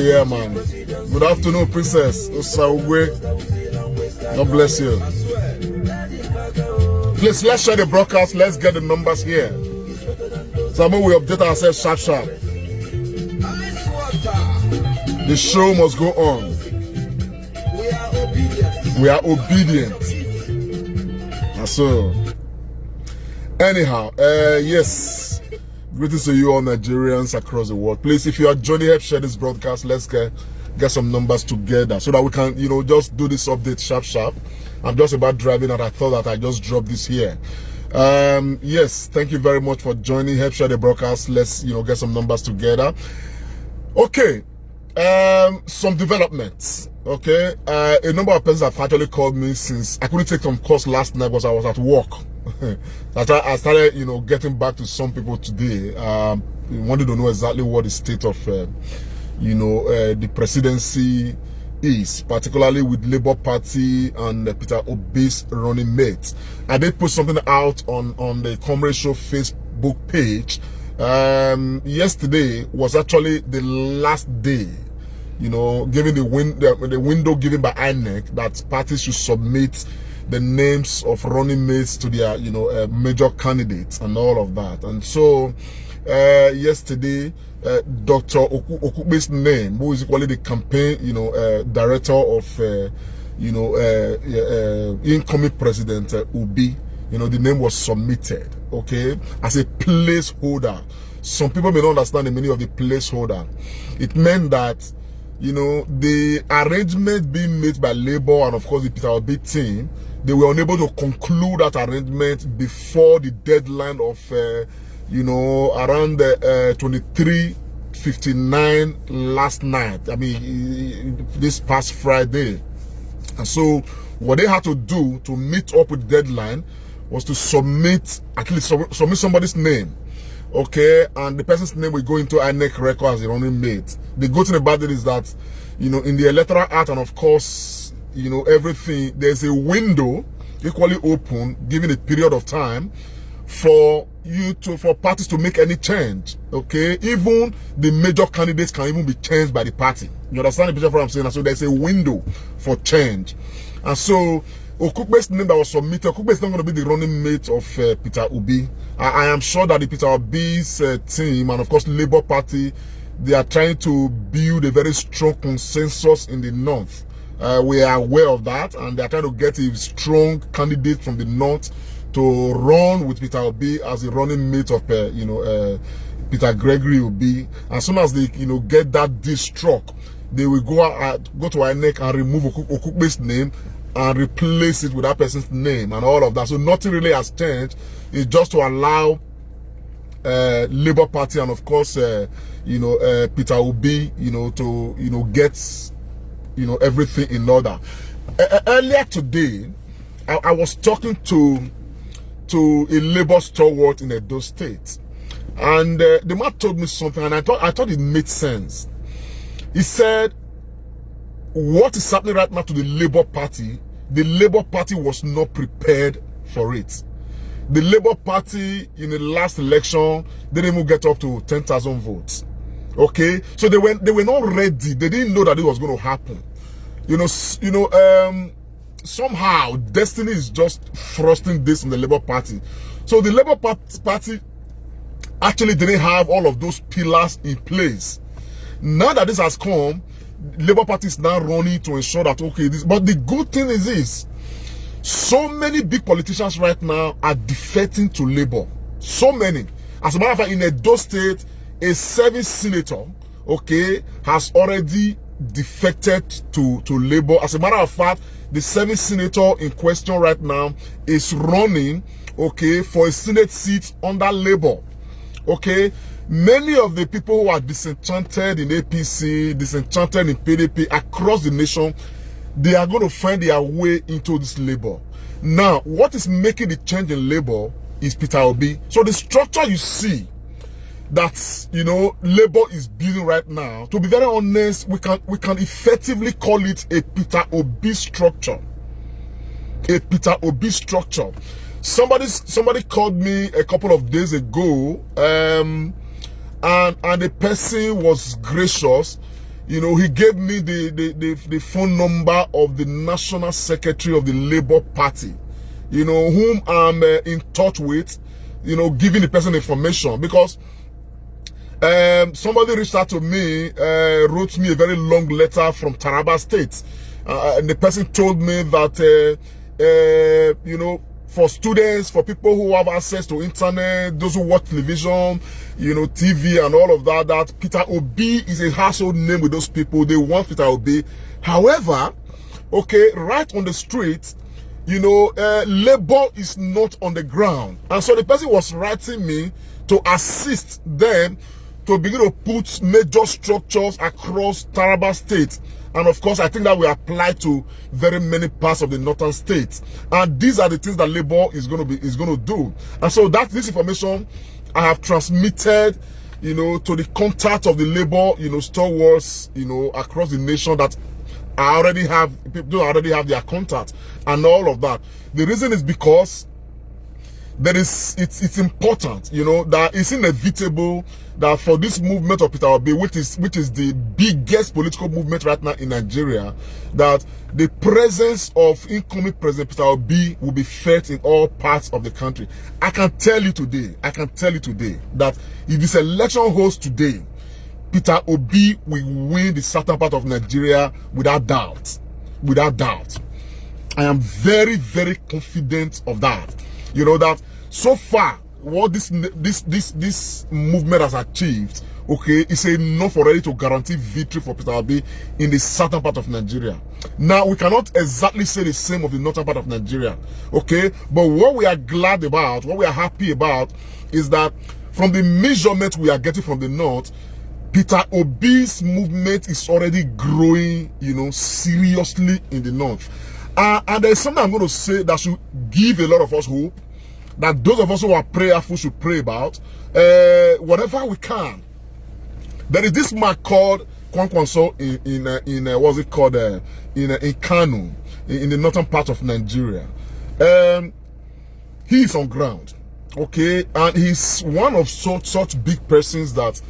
yeah, man. Good afternoon, Princess Osaugwe. God bless you. Please, let's share the broadcast. Let's get the numbers here. So we update ourselves sharp. The show must go on. We are obedient. And so, anyhow, yes. Greetings to you all Nigerians across the world. Please, if you are joining, help share this broadcast. Let's get some numbers together so that we can, just do this update sharp. I'm just about driving and I thought that I just dropped this here. Yes, thank you very much for joining. Help share the broadcast. Let's, get some numbers together. Okay. Some developments. Okay. A number of persons have actually called me since I couldn't take some course last night because I was at work. I started, getting back to some people today. Wanted to know exactly what the state of, the presidency is, particularly with Labour Party and Peter Obi's running mate. I did put something out on the Comrade Show Facebook page. Yesterday was actually the last day, given the window given by INEC that parties should submit the names of running mates to their, major candidates and all of that. And so, yesterday, Dr. Okube's name, who is equally the campaign, director of, incoming President Obi, the name was submitted, okay, as a placeholder. Some people may not understand the meaning of the placeholder. It meant that, the arrangement being made by Labour and of course the Peter Obi team, they were unable to conclude that arrangement before the deadline of, around 23:59 last night. I mean, this past Friday. And so what they had to do to meet up with the deadline was to submit, at least submit somebody's name. Okay, and the person's name will go into INEC record as a running mate. The good thing about it is that, in the Electoral Act and of course, everything, there's a window equally open, given a period of time for parties to make any change. Okay, even the major candidates can even be changed by the party. You understand the picture of what I'm saying? And so there's a window for change. And so Okube's name that was submitted, Okube is not going to be the running mate of Peter Obi. I am sure that the Peter Obi's team and of course Labour Party, they are trying to build a very strong consensus in the north. We are aware of that, and they are trying to get a strong candidate from the north to run with Peter Obi as the running mate of Peter Gregory Obi. As soon as they get that deal struck, they will go to INEC and remove Okube's name and replace it with that person's name and all of that. So nothing really has changed. It's just to allow Labour Party and of course Peter Obi to get everything in order. Earlier today I was talking to a Labour stalwart in Edo State, and the man told me something, and I thought it made sense. He said, what is happening right now to the Labour Party, the Labour Party was not prepared for it. The Labour Party in the last election didn't even get up to 10,000 votes. Okay, so they were not ready. They didn't know that it was going to happen. Somehow destiny is just thrusting this in the Labour Party. So the Labour Party actually didn't have all of those pillars in place. Now that this has come, Labour Party is now running to ensure that, okay, but the good thing is this: so many big politicians right now are defecting to Labour. So many. As a matter of fact, in Edo State, a service senator, okay, has already defected to Labour. As a matter of fact, the service senator in question right now is running, okay, for a Senate seat under Labour. Okay, many of the people who are disenchanted in APC, disenchanted in PDP across the nation, they are going to find their way into this Labour. Now, what is making the change in Labour is Peter Obi. So the structure you see that Labour is building right now, to be very honest, we can effectively call it a Peter Obi structure. A Peter Obi structure. Somebody called me a couple of days ago, and the person was gracious. You know, he gave me the phone number of the National Secretary of the Labour Party, you know, whom I'm in touch with, you know, giving the person information, because somebody reached out to me, wrote me a very long letter from Taraba State, and the person told me that, you know, for students, for people who have access to internet, those who watch television, you know, TV and all of that, that Peter Obi is a household name with those people. They want Peter Obi. However, okay, right on the street, you know, labor is not on the ground. And so the person was writing me to assist them to begin to put major structures across Taraba State. And of course, I think that will apply to very many parts of the northern states. And these are the things that labor is going to do. And so this information I have transmitted, you know, to the contact of the labor, you know, stalwarts, you know, across the nation, that I already have, people already have their contact and all of that. The reason is because it's important, you know, that it's inevitable that for this movement of Peter Obi, which is the biggest political movement right now in Nigeria, that the presence of incoming President Peter Obi will be felt in all parts of the country. I can tell you today that if this election holds today, Peter Obi will win the southern part of Nigeria without doubt. Without doubt. I am very, very confident of that. You know, that so far, what this movement has achieved, okay, is enough already to guarantee victory for Peter Obi in the southern part of Nigeria. Now, we cannot exactly say the same of the northern part of Nigeria, okay? But what we are glad about, what we are happy about, is that from the measurement we are getting from the north, Peter Obi's movement is already growing, you know, seriously in the north. And there's something I'm going to say that should give a lot of us hope, that those of us who are prayerful should pray about, whatever we can. There is this man called Kwankwanso in what's it called, in Kano, in the northern part of Nigeria. He is on ground, okay, and he's one of such big persons that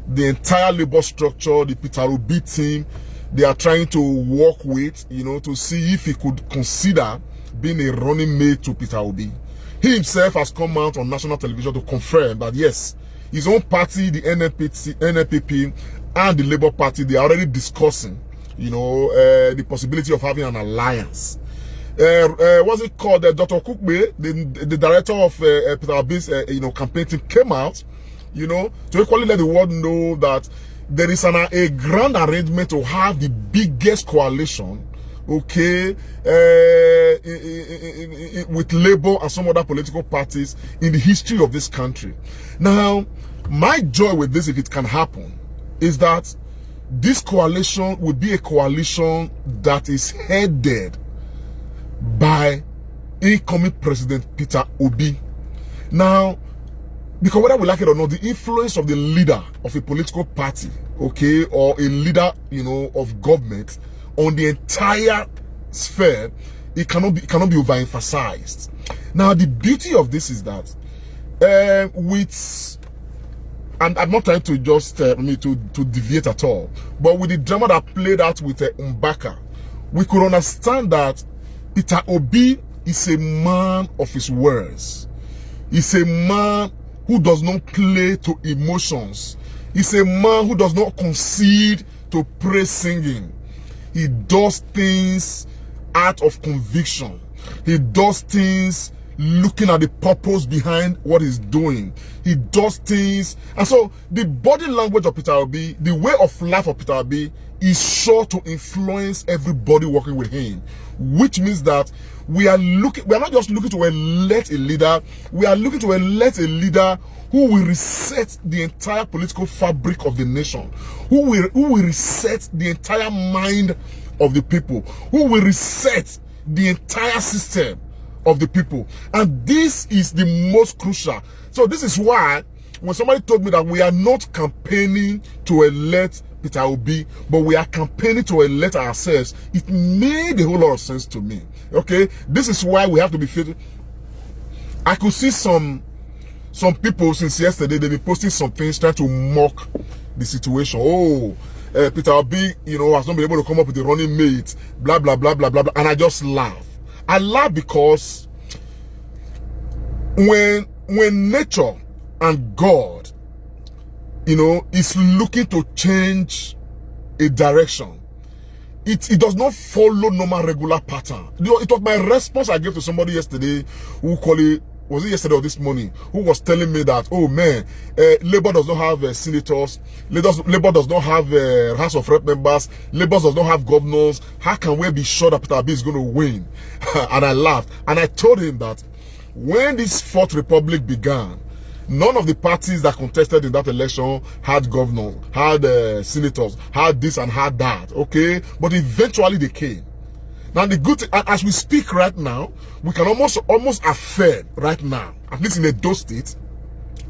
the entire labor structure, the Peter Obi team, they are trying to work with, you know, to see if he could consider being a running mate to Peter Obi. He himself has come out on national television to confirm that yes, his own party, the NNPP, and the Labour Party, they are already discussing, you know, the possibility of having an alliance. What's it called? Dr. Kukbe, the director of Peter Obi's, you know, campaign team, came out, you know, to equally let the world know that there is a grand arrangement to have the biggest coalition, okay, with Labour and some other political parties in the history of this country. Now, my joy with this, if it can happen, is that this coalition would be a coalition that is headed by incoming President Peter Obi. Now, because whether we like it or not, the influence of the leader of a political party, okay, or a leader, you know, of government on the entire sphere, it cannot be overemphasized. Now, the beauty of this is that and I'm not trying to just to deviate at all, but with the drama that played out with Mbaka, we could understand that Peter Obi is a man of his words. He's a man who does not play to emotions. He's a man who does not concede to praise singing. He does things out of conviction. He does things looking at the purpose behind what he's doing. He does things. And so the body language of Peter Obi, the way of life of Peter Obi, is sure to influence everybody working with him. Which means that we are not just looking to elect a leader, we are looking to elect a leader who will reset the entire political fabric of the nation, who will reset the entire mind of the people, who will reset the entire system of the people. And this is the most crucial. So this is why when somebody told me that we are not campaigning to elect Peter Obi, but we are campaigning to elect ourselves, it made a whole lot of sense to me. Okay, this is why we have to be faithful. I could see some people since yesterday, they've been posting some things trying to mock the situation. Oh, Peter Obi, you know, has not been able to come up with a running mate, blah, blah, blah, blah, blah, blah. And I just laugh. I laugh because when nature and God, you know, is looking to change a direction, it does not follow normal regular pattern. It was my response I gave to somebody yesterday who called it, was it yesterday or this morning, who was telling me that, oh man, Labour does not have senators, Labour does not have House of Rep members, Labour does not have governors. How can we be sure that Peter Obi is going to win? And I laughed. And I told him that when this Fourth Republic began, none of the parties that contested in that election had governors, had senators, had this and had that, okay? But eventually they came. Now the good thing, as we speak right now, we can almost affirm right now, at least in Edo State,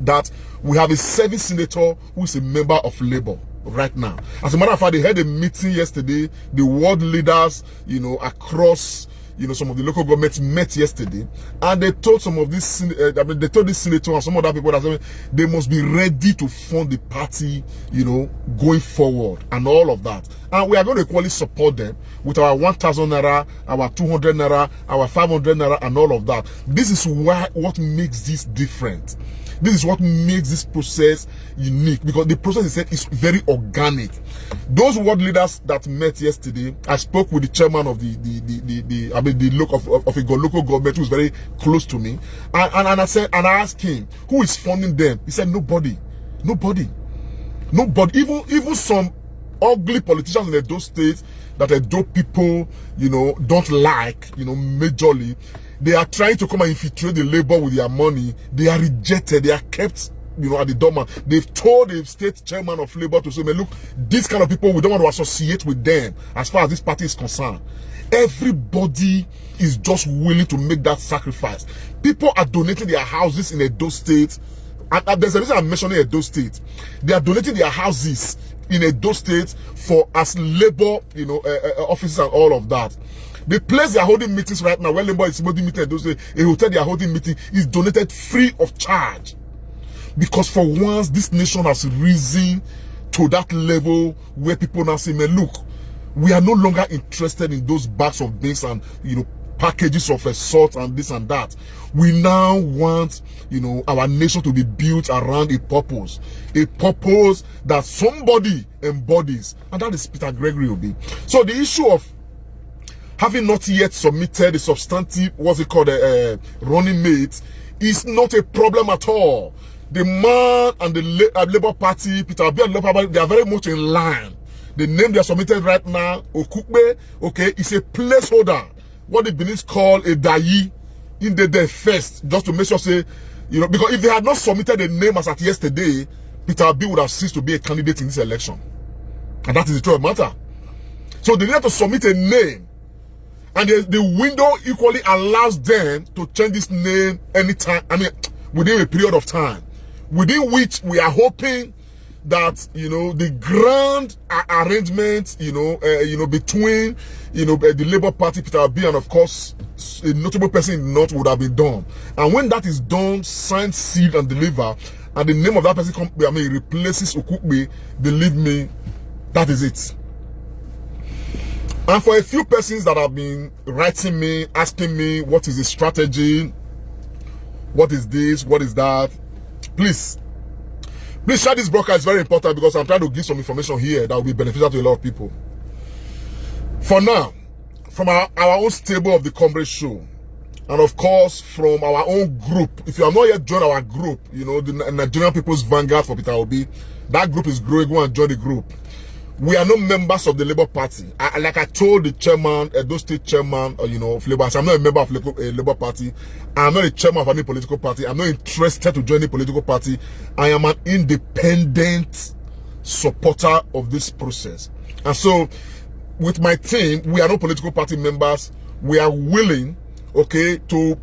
that we have a serving senator who is a member of Labour right now. As a matter of fact, they had a meeting yesterday. The world leaders, you know, across, you know, some of the local governments met yesterday, and they told some of this, they told this senator and some other people that they must be ready to fund the party, you know, going forward and all of that. And we are going to equally support them with our 1,000 naira, our 200 naira, our 500 naira, and all of that. This is what makes this different. This is what makes this process unique, because the process itself is very organic. Those world leaders that met yesterday, I spoke with the chairman of the local government, who is very close to me, and I asked him who is funding them. He said nobody. Even some ugly politicians in Edo State that Edo people, you know, don't like, you know, majorly. They are trying to come and infiltrate the Labour with their money. They are rejected. They are kept, you know, at the doormat. They've told the state chairman of Labour to say, man, look, these kind of people, we don't want to associate with them as far as this party is concerned. Everybody is just willing to make that sacrifice. People are donating their houses in Edo State. And there's a reason I'm mentioning Edo State. They are donating their houses in Edo State for as Labour, you know, offices and all of that. The place they are holding meetings right now, when Labour is holding meetings, a hotel they are holding meeting is donated free of charge. Because for once, this nation has risen to that level where people now say, man, look, we are no longer interested in those bags of beans and, you know, packages of salt and this and that. We now want, you know, our nation to be built around a purpose that somebody embodies, and that is Peter Gregory Obi. So the issue of having not yet submitted the substantive, what's it called, running mate, is not a problem at all. The man and the Labour Party, Peter Obi and Labour Party, they are very much in line. The name they are submitted right now, Okukbe, okay, is a placeholder. What the Benin call a dayi in the first, just to make sure, say, you know, because if they had not submitted a name as at yesterday, Peter Obi would have ceased to be a candidate in this election. And that is the truth of the matter. So they need to submit a name. And the window equally allows them to change this name anytime, I mean, within a period of time, within which we are hoping that, you know, the grand arrangement, you know, between, you know, the Labour Party, Peter Obi, and of course, a notable person in the North would have been done. And when that is done, signed, sealed, and delivered, and the name of that person replaces Okukbe, believe me, that is it. And for a few persons that have been writing me, asking me, what is the strategy? What is this? What is that? Please share this broadcast. It's very important, because I'm trying to give some information here that will be beneficial to a lot of people. For now, from our own stable of the Comrade Show, and of course from our own group, if you have not yet joined our group, you know, the Nigerian People's Vanguard for Peter Obi, that group is growing. Go and join the group. We are not members of the Labour Party. Like I told the chairman, Edo State chairman, you know, of Labour, I'm not a member of Labour Party. I'm not a chairman of any political party. I'm not interested to join any political party. I am an independent supporter of this process. And so, with my team, we are not political party members. We are willing, okay, to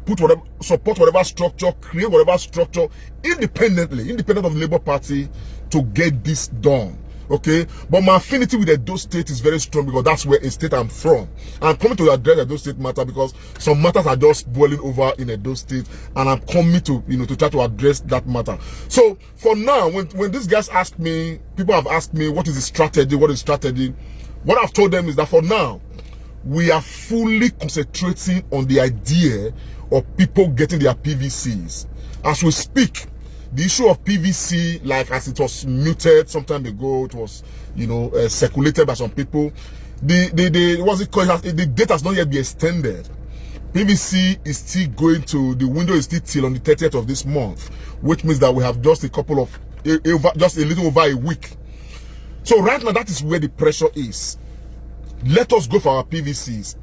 support whatever structure, create whatever structure independent of the Labour Party to get this done. Okay, but my affinity with Edo State is very strong because that's where a state I'm from. I'm coming to address Edo State matter because some matters are just boiling over in Edo State, and I'm coming to, you know, to try to address that matter. So for now, when these guys ask me, people have asked me what is the strategy, what I've told them is that for now, we are fully concentrating on the idea of people getting their PVCs. As we speak, the issue of PVC, like as it was muted some time ago, it was, you know, circulated by some people. What's it called? The date has not yet been extended. PVC is still going to, the window is still till on the 30th of this month, which means that we have just a couple of, just a little over a week. So right now, that is where the pressure is. Let us go for our PVCs.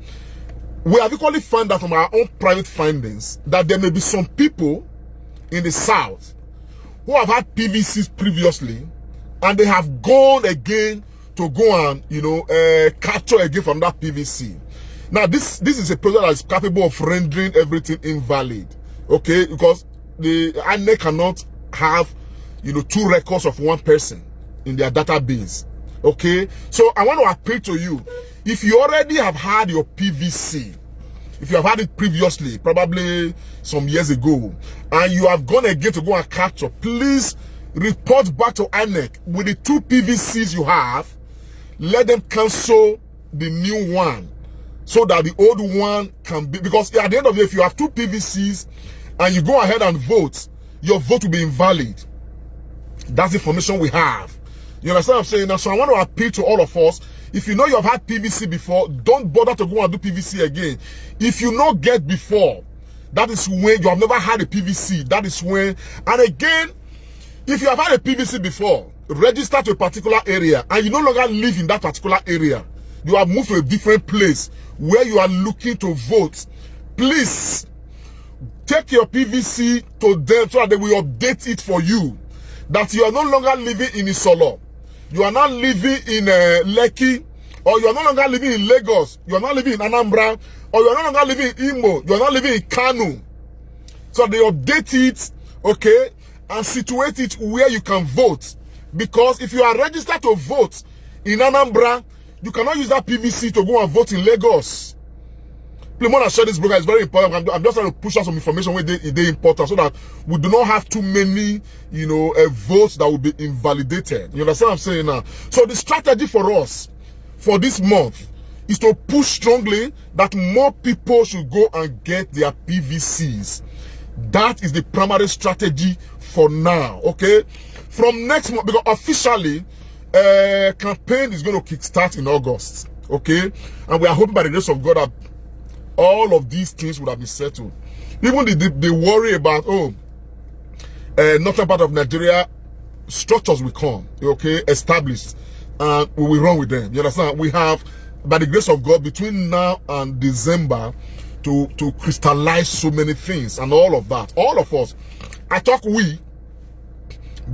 We have equally found that from our own private findings that there may be some people in the south who have had PVCs previously, and they have gone again to go and, you know, capture again from that PVC. Now, this is a project that is capable of rendering everything invalid, okay? Because the INEC cannot have, you know, 2 records of 1 person in their database, okay? So I want to appeal to you, if you already have had your PVC, if you have had it previously, probably some years ago, and you have gone again to go and capture, please report back to INEC with the 2 PVCs you have. Let them cancel the new one so that the old one can be, because at the end of the day, if you have 2 PVCs and you go ahead and vote, your vote will be invalid. That's the information we have. You understand what I'm saying? Now, so I want to appeal to all of us. If you know you have had PVC before, don't bother to go and do PVC again. If you not get before, that is when you have never had a PVC. That is when, and again, if you have had a PVC before, register to a particular area, and you no longer live in that particular area, you have moved to a different place where you are looking to vote, please take your PVC to them so that they will update it for you. That you are no longer living in Isolo, you are not living in Lekki, or you are no longer living in Lagos, you are not living in Anambra, or you are no longer living in Imo, you are not living in Kanu. So they update it, okay, and situate it where you can vote. Because if you are registered to vote in Anambra, you cannot use that PVC to go and vote in Lagos. Please, want to share this program. It's very important. I'm just trying to push out some information where they important so that we do not have too many, you know, votes that will be invalidated. You understand what I'm saying now? So the strategy for us for this month is to push strongly that more people should go and get their PVCs. That is the primary strategy for now, okay? From next month, because officially, campaign is going to kickstart in August, okay? And we are hoping by the grace of God that all of these things would have been settled. Even the worry about, northern part of Nigeria, structures will come, okay, established, and we will run with them. You understand? We have, by the grace of God, between now and December, to crystallize so many things and all of that. All of us. I talk we,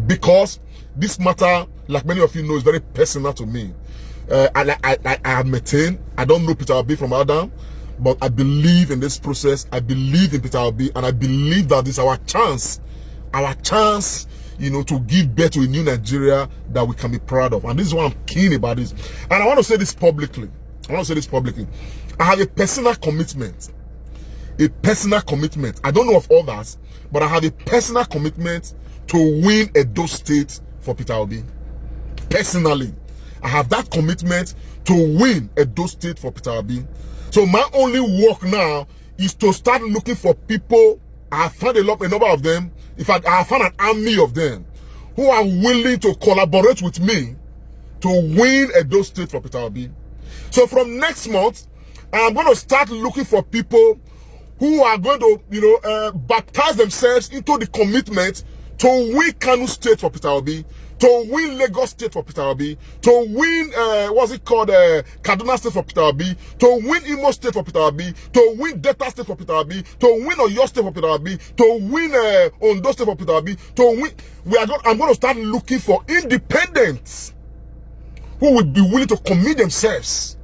because this matter, like many of you know, is very personal to me. I have maintained, I don't know Peter Obi from Adam, but I believe in this process. I believe in Peter Obi, and I believe that this is our chance, you know, to give birth to a new Nigeria that we can be proud of. And this is why I'm keen about this. And I want to say this publicly. I have a personal commitment. I don't know of others, but I have a personal commitment to win Edo State for Peter Obi. Personally, I have that commitment to win Edo State for Peter Obi. So my only work now is to start looking for people. I have found a number of them. In fact, I have found an army of them who are willing to collaborate with me to win Edo State for Peter Obi. So from next month, I am going to start looking for people who are going to, you know, baptize themselves into the commitment to win Kano State for Peter Obi, to win Lagos State for Peter Obi, to win, Kaduna State for Peter Obi, to win Imo State for Peter Obi, to win Delta State for Peter Obi, to win Oyo State for Peter Obi, to win Ondo State for Peter Obi, to win. I'm going to start looking for independents who would be willing to commit themselves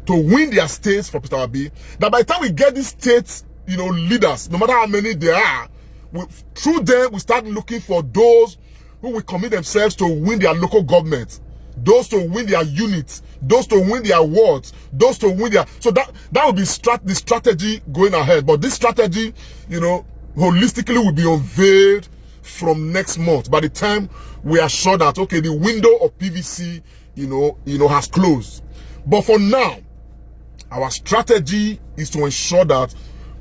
to win their states for Peter Obi. That by the time we get these states, you know, leaders, no matter how many there are, through them we start looking for those who will commit themselves to win their local government, those to win their units, those to win their awards, those to win their... So that will be the strategy going ahead. But this strategy, you know, holistically will be unveiled from next month. By the time we are sure that, okay, the window of PVC, you know, has closed. But for now, our strategy is to ensure that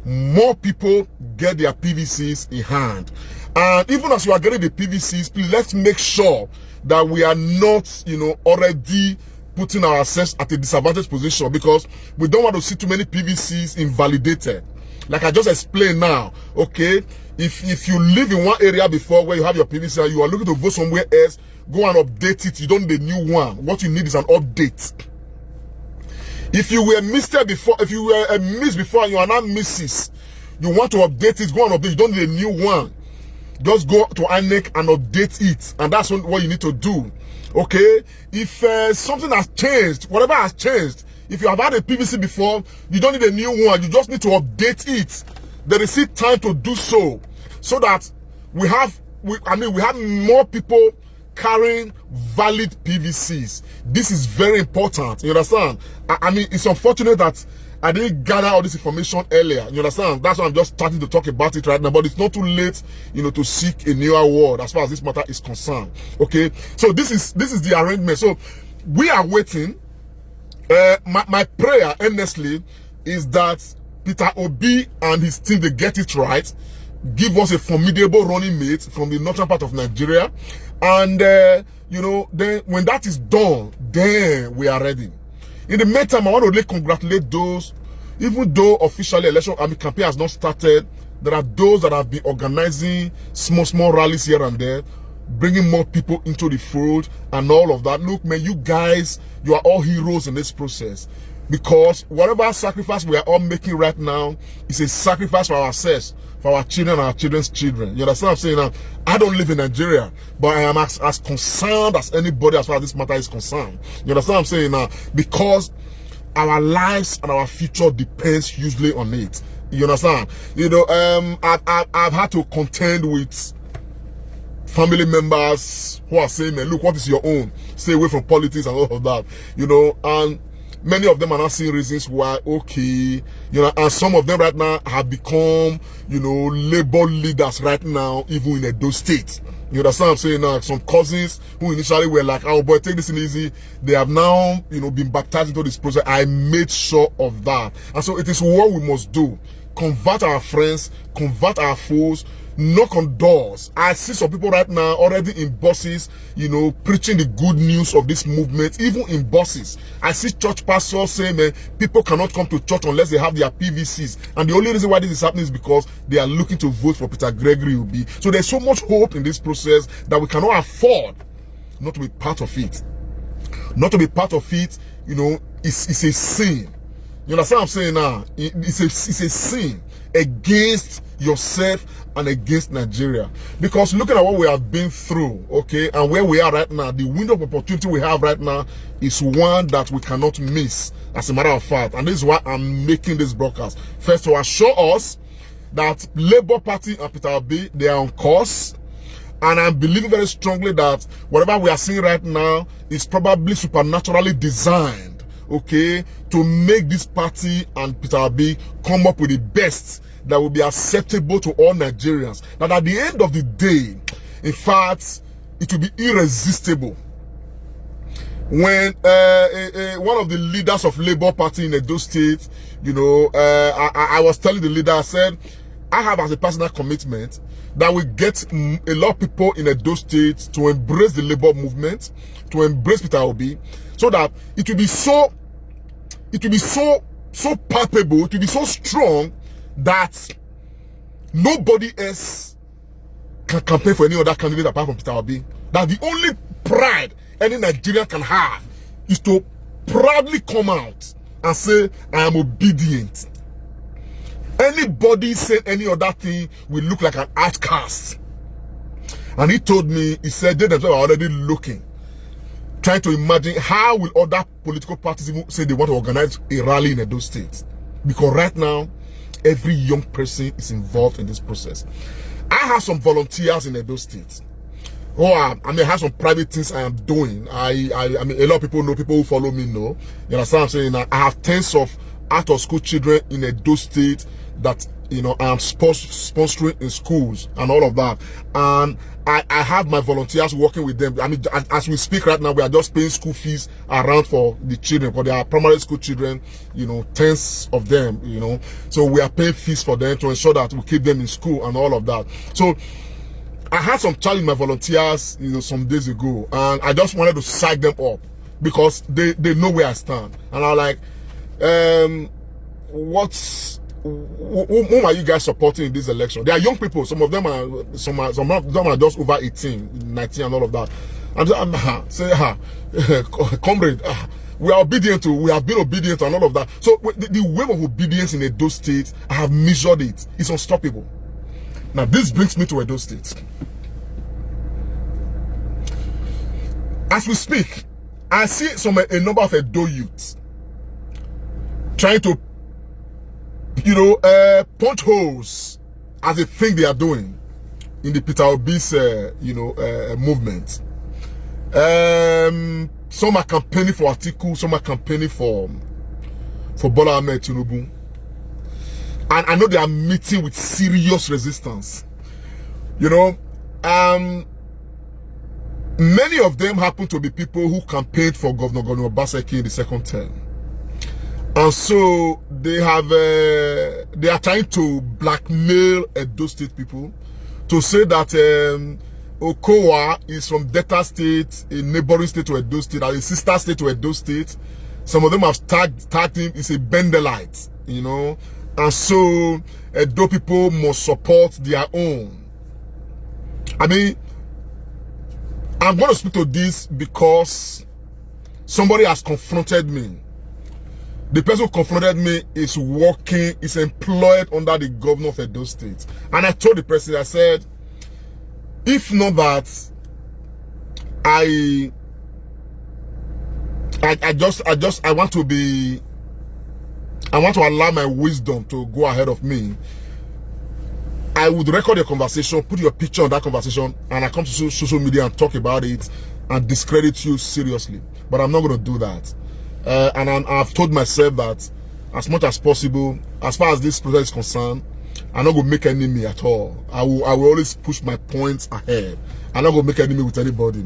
more people get their PVCs in hand. And even as we are getting the PVCs, please let's make sure that we are not, you know, already putting ourselves at a disadvantaged position, because we don't want to see too many PVCs invalidated. Like I just explained now, okay, if you live in one area before where you have your PVC and you are looking to vote somewhere else, go and update it. You don't need a new one. What you need is an update. If you were Mr. before, if you were a Miss before and you are now Mrs., you want to update it, go and update. You don't need a new one. Just go to INEC and update it. And that's what you need to do. Okay? If something has changed, whatever has changed, if you have had a PVC before, you don't need a new one. You just need to update it. There is still time to do so. So that we have more people carrying valid PVCs. This is very important. You understand? I mean, it's unfortunate that I didn't gather all this information earlier. You understand? That's why I'm just starting to talk about it right now. But it's not too late, you know, to seek a newer word as far as this matter is concerned. Okay? So this is the arrangement. So we are waiting. My prayer, honestly, is that Peter Obi and his team, they get it right, give us a formidable running mate from the northern part of Nigeria, and you know, then when that is done, then we are ready. In the meantime, I want to really congratulate those, even though officially election campaign has not started, there are those that have been organizing small rallies here and there, bringing more people into the fold and all of that. Look, man, you guys, you are all heroes in this process, because whatever sacrifice we are all making right now is a sacrifice for ourselves, for our children and our children's children. You understand what I'm saying? Now, I don't live in Nigeria, but I am as concerned as anybody as far as this matter is concerned. You understand what I'm saying now? Because our lives and our future depends hugely on it. You understand? You know, I've had to contend with family members who are saying, man, look, what is your own? Stay away from politics and all of that. You know, and many of them are not seeing reasons why, okay, you know, and some of them right now have become, you know, labor leaders right now, even in Edo State. You understand what I'm saying now? Some cousins who initially were like, oh boy, take this in easy, they have now, you know, been baptized into this process. I made sure of that. And so it is what we must do. Convert our friends, convert our foes, knock on doors. I see some people right now already in buses, you know, preaching the good news of this movement, even in buses. I see church pastors saying, man, people cannot come to church unless they have their PVCs. And the only reason why this is happening is because they are looking to vote for Peter Gregory Obi. So there's so much hope in this process that we cannot afford not to be part of it. Not to be part of it, you know, it's a sin. You understand what I'm saying now? It's a sin against yourself and against Nigeria. Because looking at what we have been through, okay, and where we are right now, the window of opportunity we have right now is one that we cannot miss, as a matter of fact. And this is why I'm making this broadcast. First, to assure us that Labour Party and Peter Obi, they are on course. And I'm believing very strongly that whatever we are seeing right now is probably supernaturally designed, okay, to make this party and Peter Obi come up with the best that will be acceptable to all Nigerians. That at the end of the day, in fact, it will be irresistible when one of the leaders of Labour Party in Edo State, you know, I was telling the leader, I said, I have as a personal commitment that we get a lot of people in Edo State to embrace the Labour movement, to embrace Peter Obi, so that it will be so palpable, it will be so strong that nobody else can campaign for any other candidate apart from Peter Obi. That the only pride any Nigerian can have is to proudly come out and say, I am obedient. Anybody say any other thing will look like an outcast. And he told me, he said they themselves are already looking, trying to imagine how will other political parties even say they want to organize a rally in Edo State. Because right now, every young person is involved in this process. I have some volunteers in Edo State. I may have some private things I am doing. I mean, a lot of people know, people who follow me know. You understand what I'm saying? I have tens of out of school children in Edo State that, you know, I am sponsoring in schools and all of that. And I have my volunteers working with them. I mean, as we speak right now, we are just paying school fees around for the children, because they are primary school children, you know, tens of them, you know. So we are paying fees for them to ensure that we keep them in school and all of that. So I had some chat with my volunteers, you know, some days ago, and I just wanted to psych them up because they know where I stand. And I was like, whom are you guys supporting in this election? They are young people. Some of them are just over 18, 19 and all of that. And I'm say, comrade, we are obedient to, we have been obedient and all of that. So the wave of obedience in Edo State, I have measured it. It's unstoppable. Now this brings me to Edo State. As we speak, I see a number of Edo youths trying to, you know, punch holes as they think they are doing in the Peter Obi's, you know, movement. Some are campaigning for Atiku, some are campaigning for Bola Ahmed Tinubu. And I know they are meeting with serious resistance. You know, many of them happen to be people who campaigned for Governor Obaseki in the second term. And so they are trying to blackmail Edo State people to say that Okowa is from Delta State, a neighboring state to Edo State, a sister state to Edo State. Some of them have tagged him, he's a Bendelite, you know. And so Edo people must support their own. I mean, I'm going to speak to this because somebody has confronted me. The person who confronted me is employed under the governor of Edo State. And I told the person, I said, if not that, I want to allow my wisdom to go ahead of me. I would record a conversation, put your picture on that conversation, and I come to social media and talk about it and discredit you seriously. But I'm not going to do that. And I've told myself that as much as possible, as far as this project is concerned, I'm not going to make enemy at all. I will always push my points ahead. I'm not going to make enemy with anybody.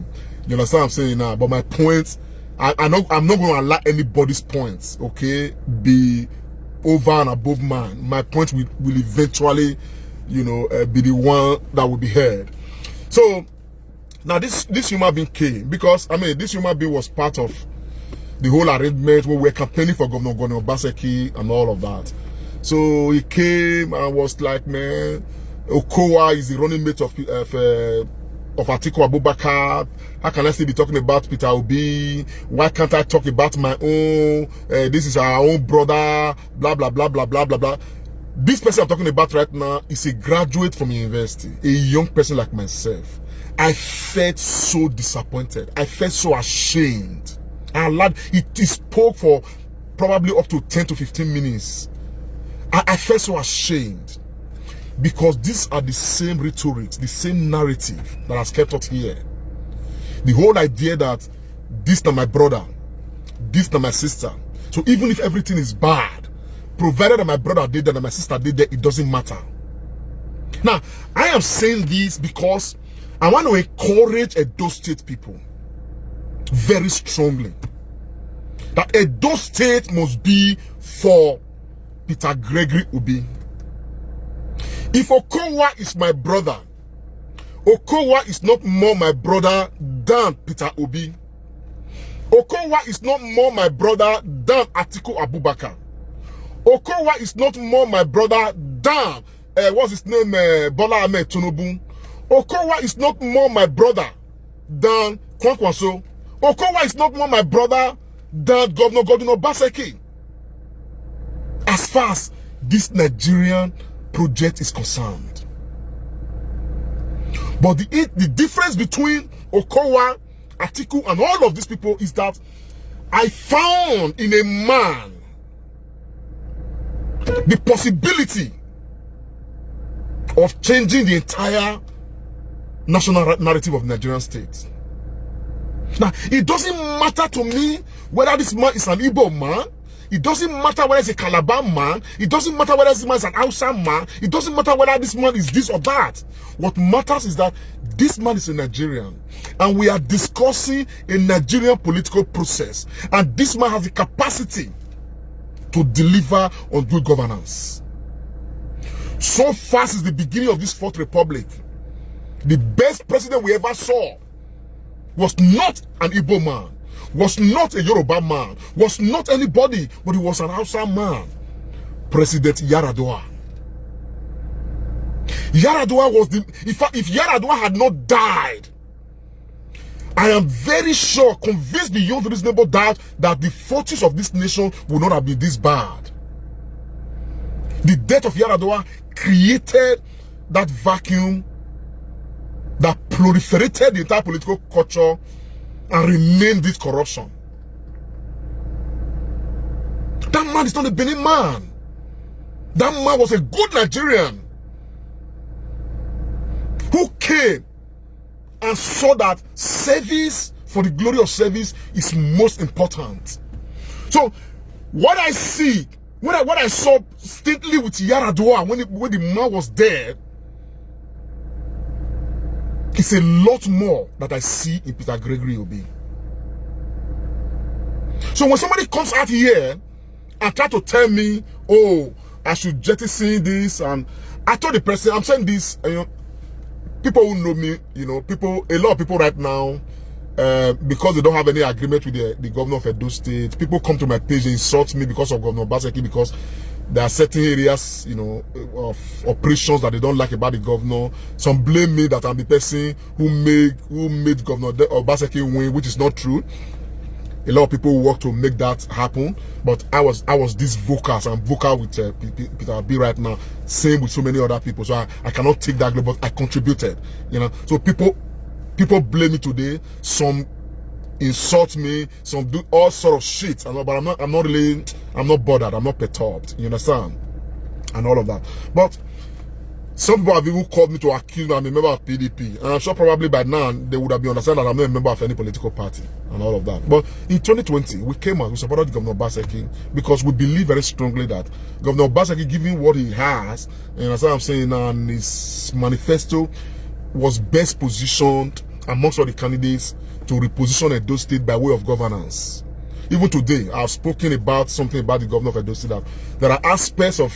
You understand what I'm saying now? But my points, I'm not going to allow anybody's points, okay, be over and above mine. My point will eventually, you know, be the one that will be heard. So now this human being came because, I mean, this human being was part of the whole arrangement where we were campaigning for Governor Obaseki and all of that. So he came and was like, man, Okowa is the running mate of Atiku Abubakar. How can I still be talking about Peter Obi? Why can't I talk about my own? This is our own brother, blah, blah, blah, blah, blah, blah, blah. This person I'm talking about right now is a graduate from university, a young person like myself. I felt so disappointed. I felt so ashamed. It spoke for probably up to 10 to 15 minutes. I felt so ashamed because these are the same rhetorics, the same narrative that has kept us here. The whole idea that this is not my brother, this is not my sister. So even if everything is bad, provided that my brother did that and my sister did that, it doesn't matter. Now, I am saying this because I want to encourage Edo State people very strongly that Edo State must be for Peter Gregory Obi. If Okowa is my brother, Okowa is not more my brother than Peter Obi. Okowa is not more my brother than Atiku Abubakar. Okowa is not more my brother than what's his name, Bola Ahmed Tinubu. Okowa is not more my brother than Kwankwaso. Okowa is not more my brother than Governor Obaseki. As far as this Nigerian project is concerned. But the difference between Okowa, Atiku, and all of these people is that I found in a man the possibility of changing the entire national narrative of the Nigerian state. Now, it doesn't matter to me whether this man is an Igbo man. It doesn't matter whether it's a Calabar man. It doesn't matter whether this man is an Hausa man. It doesn't matter whether this man is this or that. What matters is that this man is a Nigerian. And we are discussing a Nigerian political process. And this man has the capacity to deliver on good governance. So far since the beginning of this Fourth Republic, the best president we ever saw was not an Igbo man, was not a Yoruba man, was not anybody, but he was an Hausa man. President Yaradua. Yaradua was the, if Yaradua had not died, I am very sure, convinced beyond reasonable doubt, that the fortunes of this nation would not have been this bad. The death of Yaradua created that vacuum that proliferated the entire political culture and remained this corruption. That man is not a Benin man. That man was a good Nigerian who came and saw that service for the glory of service is most important. So what I see, what I saw distinctly with Yaradua when the man was dead, it's a lot more that I see in Peter Obi. So when somebody comes out here and try to tell me, oh, I should jettison this, and I told the person, I'm saying this, you know, people who know me, you know, a lot of people right now, because they don't have any agreement with the governor of Edo State, people come to my page and insult me because of Governor Obaseki, because there are certain areas, you know, of operations that they don't like about the governor. Some blame me that I'm the person who made Governor Obaseki win, which is not true. A lot of people work to make that happen, but I was this vocal. So I'm vocal with Peter Obi right now. Same with so many other people. So I cannot take that globe, but I contributed. You know, so people blame me today. Some insult me, some do all sort of shit, but I'm not bothered, I'm not perturbed, you understand, and all of that. But some people have even called me to accuse me I'm a member of PDP, and I'm sure probably by now they would have been understand that I'm not a member of any political party and all of that. But in 2020, we came out, we supported Governor Obaseki because we believe very strongly that Governor Obaseki, given what he has, and as I'm saying, and his manifesto, was best positioned amongst all the candidates to reposition Edo State by way of governance. Even today, I've spoken about something about the governor of Edo State, that there are aspects of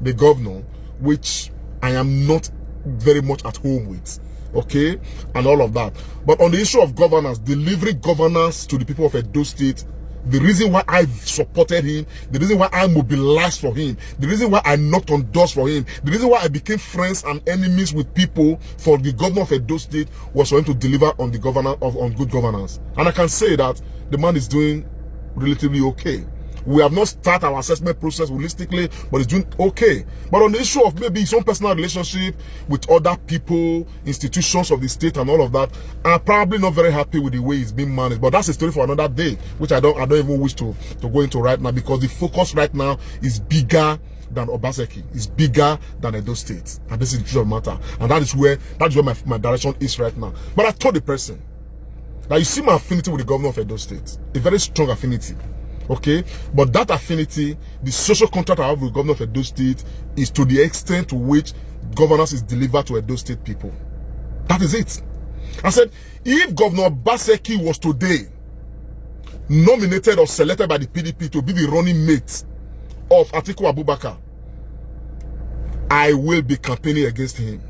the governor which I am not very much at home with, okay, and all of that. But on the issue of governance, delivering governance to the people of Edo State, the reason why I supported him, the reason why I mobilized for him, the reason why I knocked on doors for him, the reason why I became friends and enemies with people for the governor of Edo State was for him to deliver on the on good governance. And I can say that the man is doing relatively okay. We have not started our assessment process holistically, but it's doing okay. But on the issue of maybe his own personal relationship with other people, institutions of the state and all of that, I'm probably not very happy with the way it's being managed. But that's a story for another day, which I don't even wish to go into right now, because the focus right now is bigger than Obaseki, is bigger than Edo State. And this is the truth of the matter. And that's where my direction is right now. But I told the person that you see my affinity with the governor of Edo State, a very strong affinity. Okay, but that affinity, the social contract I have with the governor of Edo State, is to the extent to which governance is delivered to Edo State people. That is it. I said, if Governor Obaseki was today nominated or selected by the PDP to be the running mate of Atiku Abubakar, I will be campaigning against him.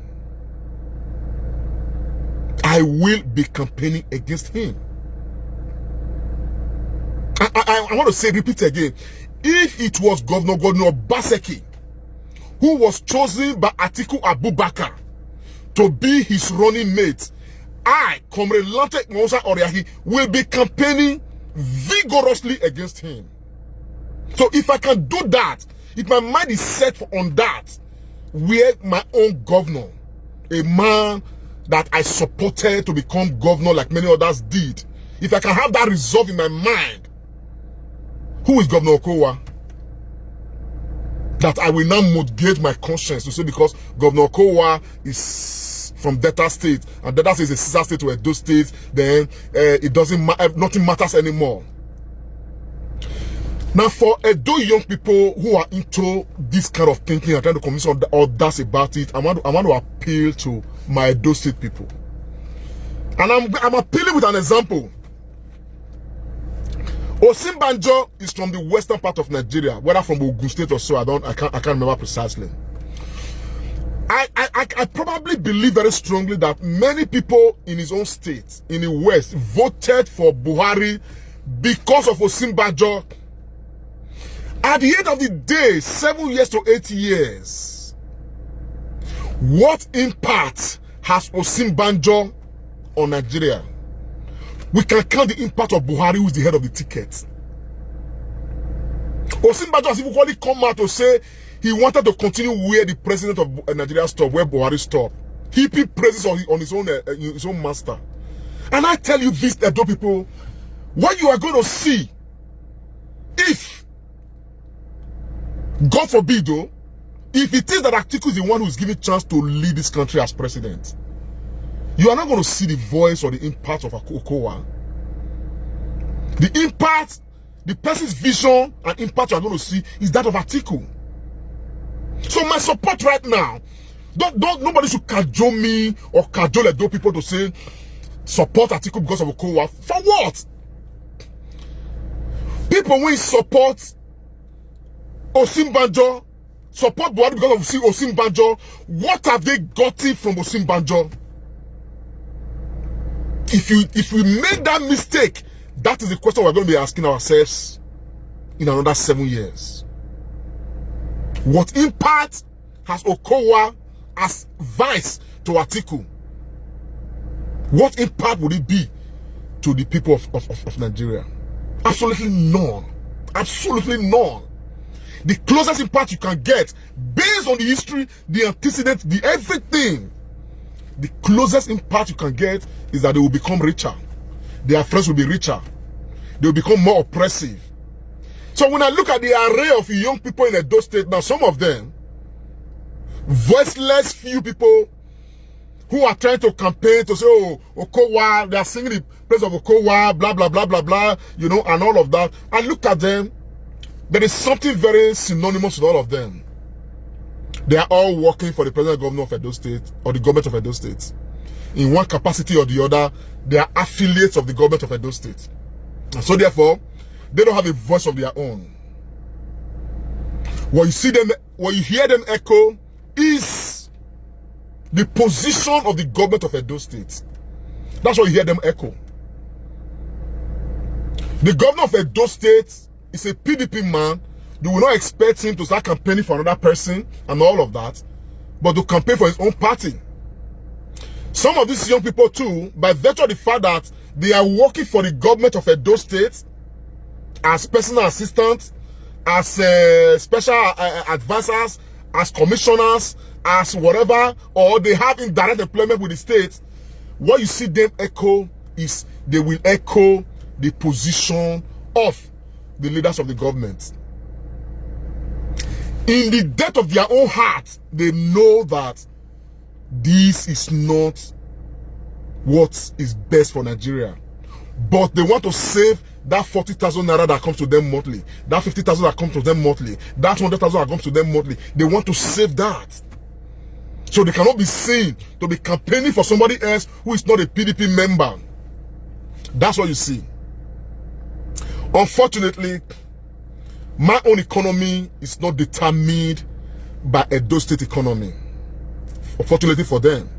I will be campaigning against him. I want to say, repeat again, if it was Governor Obaseki who was chosen by Atiku Abubakar to be his running mate, I, Comrade Lantek Mousa Oriahi, will be campaigning vigorously against him. So if I can do that, if my mind is set on that, where my own governor, a man that I supported to become governor like many others did, if I can have that resolve in my mind, who is Governor Okowa? That I will now mortgage my conscience to say because Governor Okowa is from Delta State, and Delta State is a sister state to Edo State, then it doesn't matter, nothing matters anymore. Now, for Edo young people who are into this kind of thinking and trying to convince others about it, I want to appeal to my Edo State people. And I'm appealing with an example. Osinbanjo is from the western part of Nigeria, whether from Ogun State or so, I can't remember precisely. I probably believe very strongly that many people in his own state, in the west, voted for Buhari because of Osinbanjo. At the end of the day, 7 years to 8 years, what impact has Osinbanjo on Nigeria? We can count the impact of Buhari, who is the head of the ticket. Osinbanjo has even come out to say he wanted to continue where the president of Nigeria stopped, where Buhari stopped. He heaped praises on his own master. And I tell you this, Edo people, what you are going to see, if, God forbid though, if it is that Atiku is the one who is given chance to lead this country as president, you are not going to see the voice or the impact of Okowa. The impact, the person's vision and impact you are going to see is that of Atiku. So my support right now, nobody should cajole me or cajole Edo people to say support Atiku because of Okowa. For what? People will support Osinbanjo, support Buhari because of Osinbanjo. What have they gotten from Osinbanjo? If we made that mistake, that is the question we're going to be asking ourselves in another 7 years. What impact has Okowa as vice to Atiku? What impact would it be to the people of Nigeria? Absolutely none. Absolutely none. The closest impact you can get, based on the history, the antecedents, the everything, the closest impact you can get is that they will become richer. Their friends will be richer. They will become more oppressive. So when I look at the array of young people in Edo State, now some of them, voiceless few people who are trying to campaign to say, oh, Okowa, they are singing the praise of Okowa, blah, blah, blah, blah, blah, you know, and all of that. I look at them, there is something very synonymous with all of them. They are all working for the president governor of Edo State or the government of Edo State. In one capacity or the other, they are affiliates of the government of Edo State. And so therefore, they don't have a voice of their own. What you hear them echo is the position of the government of Edo State. That's what you hear them echo. The governor of Edo State is a PDP man. You will not expect him to start campaigning for another person and all of that, but to campaign for his own party. Some of these young people too, by virtue of the fact that they are working for the government of Edo State as personal assistants, as special advisors, as commissioners, as whatever, or they have indirect employment with the state, what you see them echo is they will echo the position of the leaders of the government. In the depth of their own heart, they know that this is not what is best for Nigeria. But they want to save that 40,000 naira that comes to them monthly, that 50,000 that comes to them monthly, that 100,000 that comes to them monthly. They want to save that. So they cannot be seen to be campaigning for somebody else who is not a PDP member. That's what you see. Unfortunately, my own economy is not determined by Edo State economy. Fortunately for them.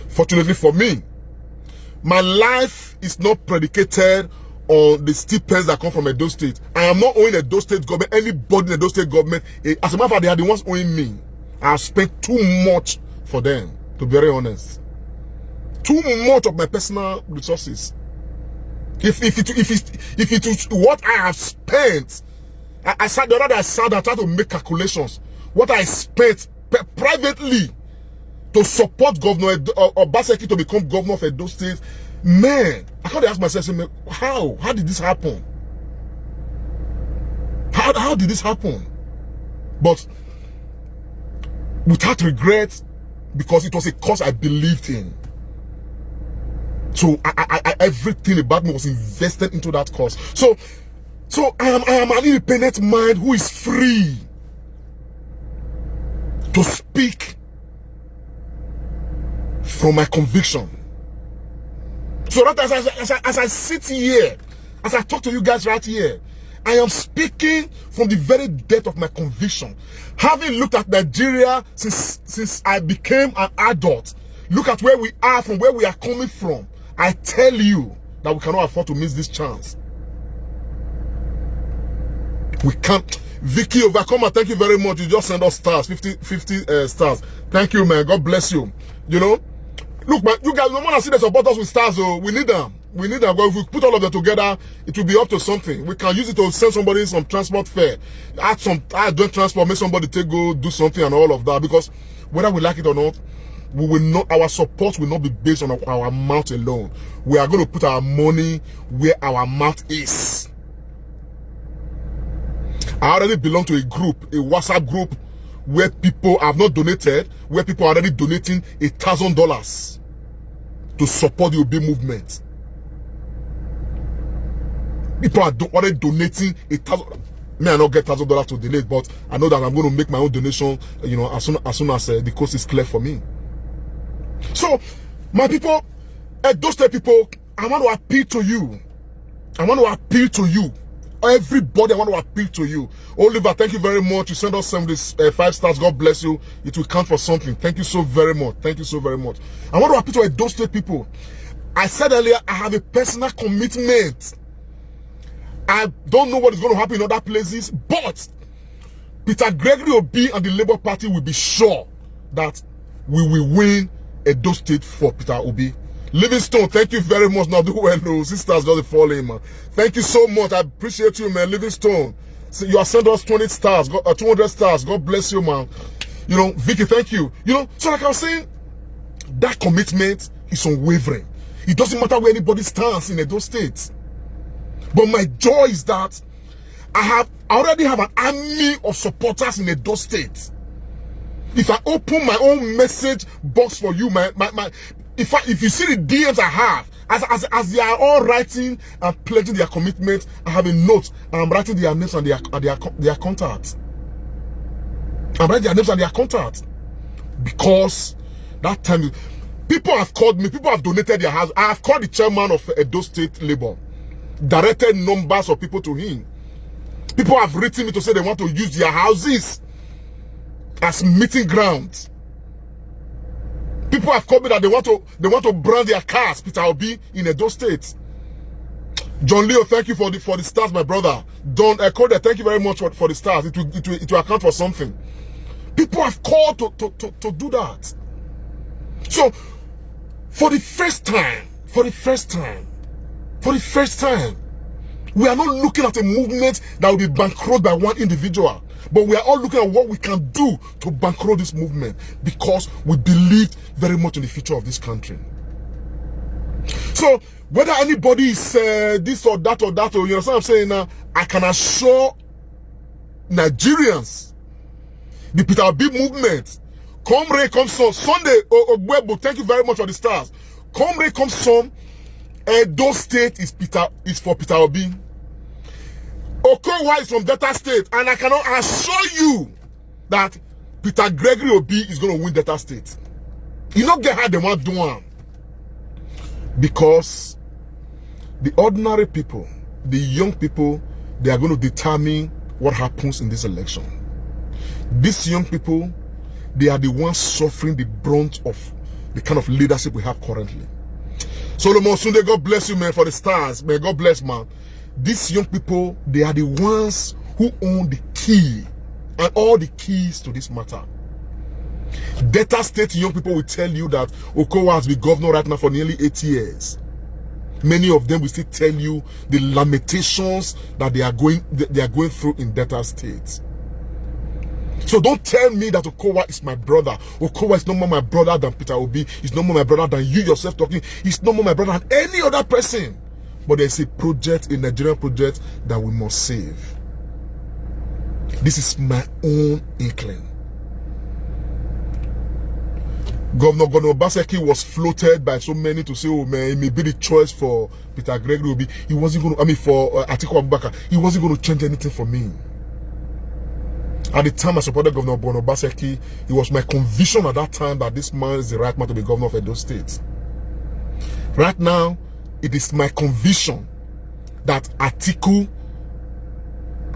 Fortunately for me, my life is not predicated on the stipends that come from Edo State. I am not owing Edo State government, anybody in Edo State government. As a matter of fact, they are the ones owing me. I have spent too much for them, to be very honest. Too much of my personal resources. If it was what I have spent, I sat the other day, I tried to make calculations. What I spent privately to support Governor Obaseki to become governor of Edo State, man, I can't ask myself, how did this happen? How did this happen? But without regret, because it was a cause I believed in. So everything about me was invested into that cause. So I am an independent mind who is free to speak from my conviction. So that as I sit here, as I talk to you guys right here, I am speaking from the very depth of my conviction. Having looked at Nigeria since I became an adult, look at where we are, from where we are coming from. I tell you that we cannot afford to miss this chance. We can't. Vicky Overcomer, thank you very much. You just send us stars, 50 stars. Thank you, man. God bless you. You know, look, man, you guys don't want to see the supporters with stars, so we need them. We need them. But if we put all of them together, it will be up to something. We can use it to send somebody some transport fare, add transport, make somebody go do something and all of that. Because whether we like it or not, we will not. Our support will not be based on our mouth alone. We are going to put our money where our mouth is. I already belong to a group, a WhatsApp group, where people have not donated, where people are already donating $1,000 to support the Obi movement. People are already donating $1,000. May I not get $1,000 to donate, but I know that I'm going to make my own donation, you know, as soon as the coast is clear for me. So, my people, those State people, I want to appeal to you. I want to appeal to you. Everybody, I want to appeal to you. Oliver, thank you very much. You sent us some of these 5 stars. God bless you. It will count for something. Thank you so very much. Thank you so very much. I want to appeal to those State people. I said earlier, I have a personal commitment. I don't know what is going to happen in other places, but Peter Gregory Obi and the Labour Party will be sure that we will win Edo State for Peter Obi. Livingstone, thank you very much. Now do well, no sisters got the falling, man. Thank you so much. I appreciate you, man. Livingstone, so you have sent us 20 stars, 200 stars. God bless you, man. You know, Vicky, thank you. You know, so like I was saying, that commitment is unwavering. It doesn't matter where anybody stands in Edo State. But my joy is that I already have an army of supporters in Edo State. If I open my own message box for you, if you see the DMs I have, as they are all writing and pledging their commitment, I have a note and I'm writing their names and their contacts. I'm writing their names and their contacts. Because that time, people have called me, people have donated their house. I have called the chairman of Edo State Labour, directed numbers of people to him. People have written me to say they want to use their houses as meeting grounds. People have called me that they want to brand their cars, Peter Obi, in Edo State. John Leo, thank you for the stars, my brother. Don Echoda, thank you very much for the stars. It will account for something. People have called to do that. So, for the first time, we are not looking at a movement that will be bankroled by one individual. But we are all looking at what we can do to bankroll this movement, because we believe very much in the future of this country. So, whether anybody is this or that, or you know what I'm saying now, I can assure Nigerians, the Peter Obi movement, come rain, come sun. Sunday, Ogwebo, thank you very much for the stars. Come rain, come sun. Edo State is for Peter Obi. Okowa is from Delta State, and I cannot assure you that Peter Gregory Obi is going to win Delta State. You not get how they want to do one. Because the ordinary people, the young people, they are going to determine what happens in this election. These young people, they are the ones suffering the brunt of the kind of leadership we have currently. Solomon Sunday, God bless you, man, for the stars. May God bless, man. These young people, they are the ones who own the key and all the keys to this matter. Delta State young people will tell you that Okowa has been governor right now for nearly 8 years. Many of them will still tell you the lamentations that they are going through in Delta State. So don't tell me that Okowa is my brother. Okowa is no more my brother than Peter Obi. He's no more my brother than you yourself talking. He's no more my brother than any other person. But there's a project, a Nigerian project, that we must save. This is my own inkling. Governor Obaseki was floated by so many to say, oh man, it may be the choice for Peter Gregory Obi. He wasn't going to, for Atiku Abubakar, he wasn't going to change anything for me. At the time I supported Governor Obaseki, it was my conviction at that time that this man is the right man to be governor of Edo State. Right now, it is my conviction that Atiku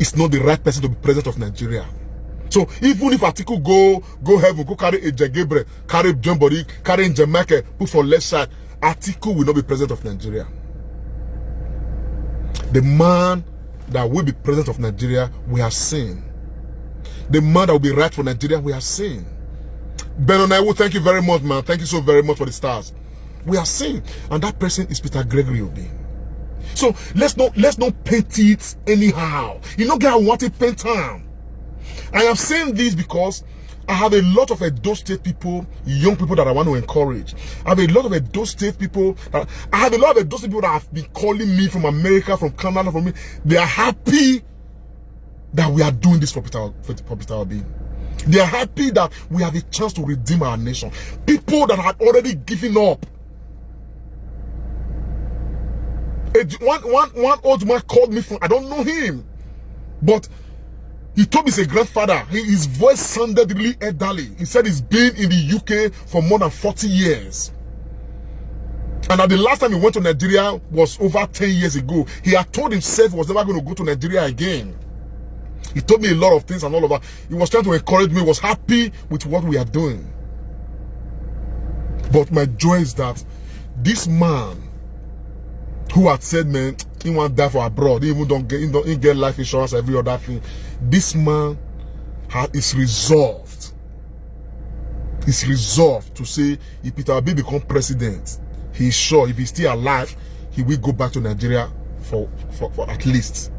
is not the right person to be president of Nigeria. So even if Atiku go heaven, go carry a Gabriel, carry Jambori, carry Jamaica, put for left side, Atiku will not be president of Nigeria. The man that will be president of Nigeria, we have seen. The man that will be right for Nigeria, we have seen. Ben Onaiwu, thank you very much, man. Thank you so very much for the stars. We are seen, and that person is Peter Gregory Obi. So let's not paint it anyhow. You know, get what it paint time. I am saying this because I have a lot of Edo State people, young people that I want to encourage. I have a lot of Edo State people that have been calling me from America, from Canada, from me. They are happy that we are doing this for Peter Obi. They are happy that we have a chance to redeem our nation. People that had already given up. One old man called me from, I don't know him, but he told me he's a grandfather. His voice sounded really elderly. He said he's been in the UK for more than 40 years. And at the last time he went to Nigeria was over 10 years ago. He had told himself he was never going to go to Nigeria again. He told me a lot of things and all of that. He was trying to encourage me, was happy with what we are doing. But my joy is that this man who had said, man, he won't die for abroad, he even don't get life insurance, every other thing. This man is resolved. He's resolved to say, if Peter Obi become president, he's sure if he's still alive, he will go back to Nigeria for at least.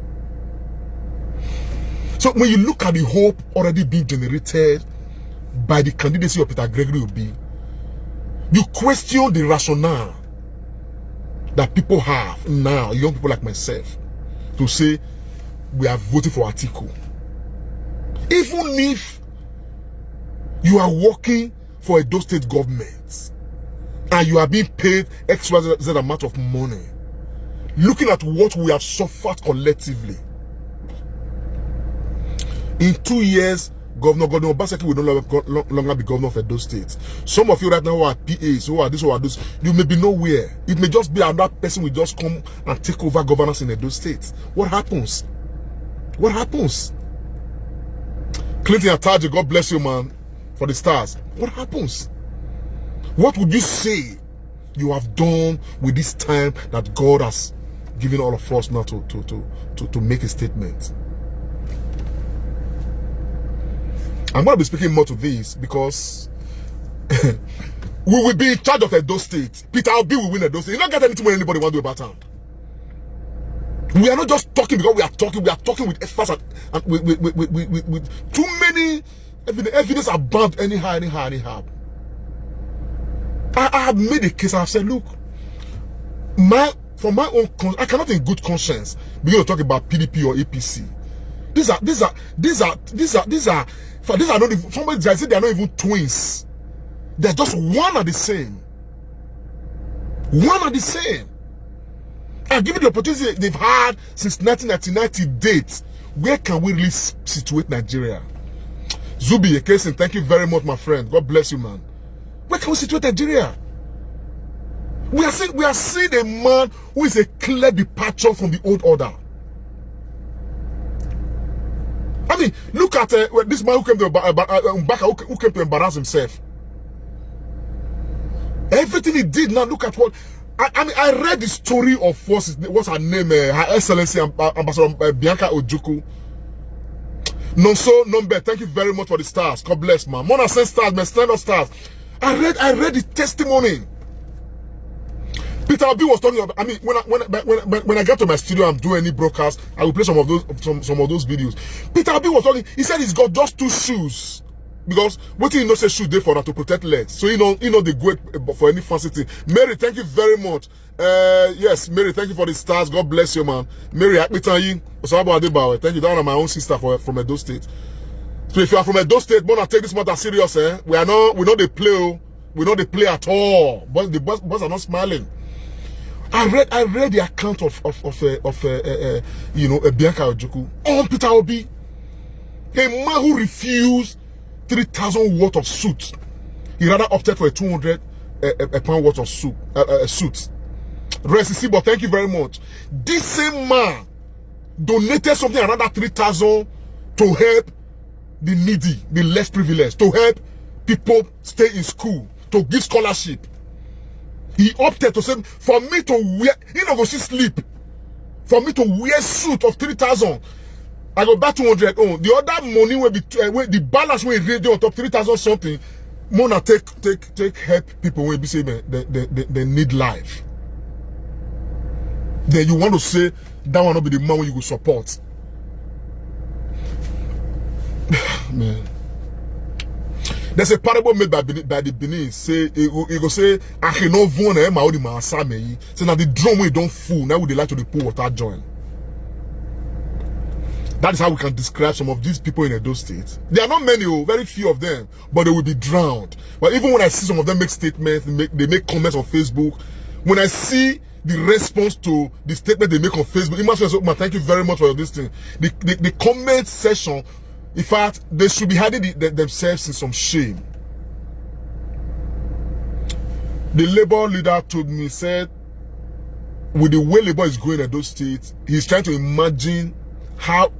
So when you look at the hope already being generated by the candidacy of Peter Gregory Obi, you question the rationale that people have now, young people like myself, to say we are voting for Atiku. Even if you are working for a Edo State government and you are being paid XYZ amount of money, looking at what we have suffered collectively, in 2 years, Governor Obaseki will no longer be governor of Edo State. Some of you right now who are PAs, who are this, who are this, you may be nowhere. It may just be another person will just come and take over governance in Edo State. What happens? What happens? Clinton Ataje, God bless you, man, for the stars. What happens? What would you say you have done with this time that God has given all of us now to make a statement? I'm going to be speaking more to this because we will be in charge of Edo State. Peter Obi will win Edo State. You don't get anything when anybody want to do about it. We are not just talking because we are talking with efforts and with too many evidence abound anyhow. I have made a case. I have said, look, for my own I cannot in good conscience begin to talk about PDP or APC. These are not even, somebody said they are not even twins. They're just one and the same. One and the same. And given the opportunity they've had since 1999 to date, where can we really situate Nigeria? Zubi Ekesin, thank you very much, my friend. God bless you, man. Where can we situate Nigeria? We are seeing a man who is a clear departure from the old order. I mean, look at this man who came to Mbaka, who came to embarrass himself. Everything he did now, look at what... I mean, I read the story of what's her name, Her Excellency Ambassador Bianca Ojukwu. Nonso Nombe, thank you very much for the stars. God bless, man. Mona send stars, man. Stand up stars. I read the testimony. Peter Obi was talking about, I mean, when I get to my studio and do any broadcast, I will play some of those videos. Peter Obi was talking, he said he's got just 2 shoes. Because what he knows say shoes there for that to protect legs. So you know they go for any fancy thing. Mary, thank you very much. Yes, Mary, thank you for the stars. God bless you, man. Mary, thank you. That is my own sister from Edo State. So if you are from Edo State, wanna take this matter serious, we know they play. We know they play at all. But the boss are not smiling. I read the account of you know, a Bianca Ojukwu on Peter Obi, a man who refused 3,000 worth of suit. He rather opted for a 200 pound worth of suit. Rest, but thank you very much. This same man donated something another 3,000 to help the needy, the less privileged, to help people stay in school, to give scholarship. He opted to say, for me to wear, you know, go see sleep. For me to wear suit of 3,000, I go back 200. Oh, the other money will be the balance will be on top 3,000 something. Mona take help people when be say they need life. Then you want to say that will not be the man you will support. Man. There's a parable made by the Benin. Say he go say, I cannot vote na ma odi ma asame. Say now the drum we don't fool. Now would they like to pour water join. That is how we can describe some of these people in Edo State. There are not many, very few of them, but they will be drowned. But even when I see some of them make statements, they make comments on Facebook. When I see the response to the statement they make on Facebook, thank you very much for this thing. The comment section. In fact, they should be hiding themselves in some shame. The Labour leader told me, said, with the way Labour is going in those states, he's trying to imagine how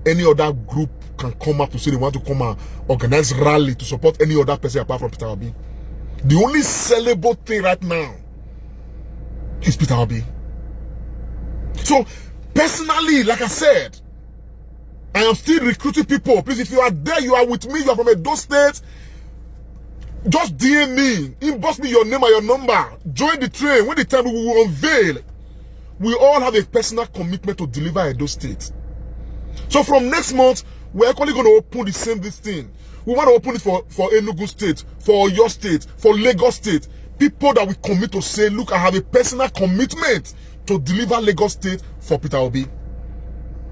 any other group can come up to say they want to come and organize rally to support any other person apart from Peter Obi. The only sellable thing right now is Peter Obi. So, personally, like I said, I am still recruiting people. Please, if you are there, you are with me, you are from Edo State, just DM me, inbox me your name and your number. Join the train. When the time we will unveil, we all have a personal commitment to deliver Edo State. So from next month, we're actually going to open the same this thing. We want to open it for Enugu State, for your state, for Lagos State. People that we commit to say, look, I have a personal commitment to deliver Lagos State for Peter Obi.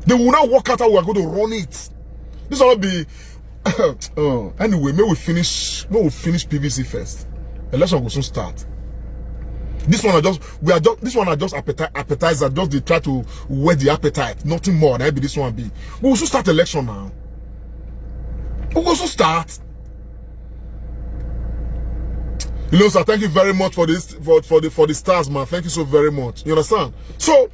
They will not work out how we are going to run it. This will not be anyway, may we finish PVC first. Election will soon start. This one are just appetizer, just they try to whet the appetite, nothing more. That be this one be. We will soon start election now. We will soon start. You know, sir, thank you very much for this, for the stars, man. Thank you so very much. You understand? So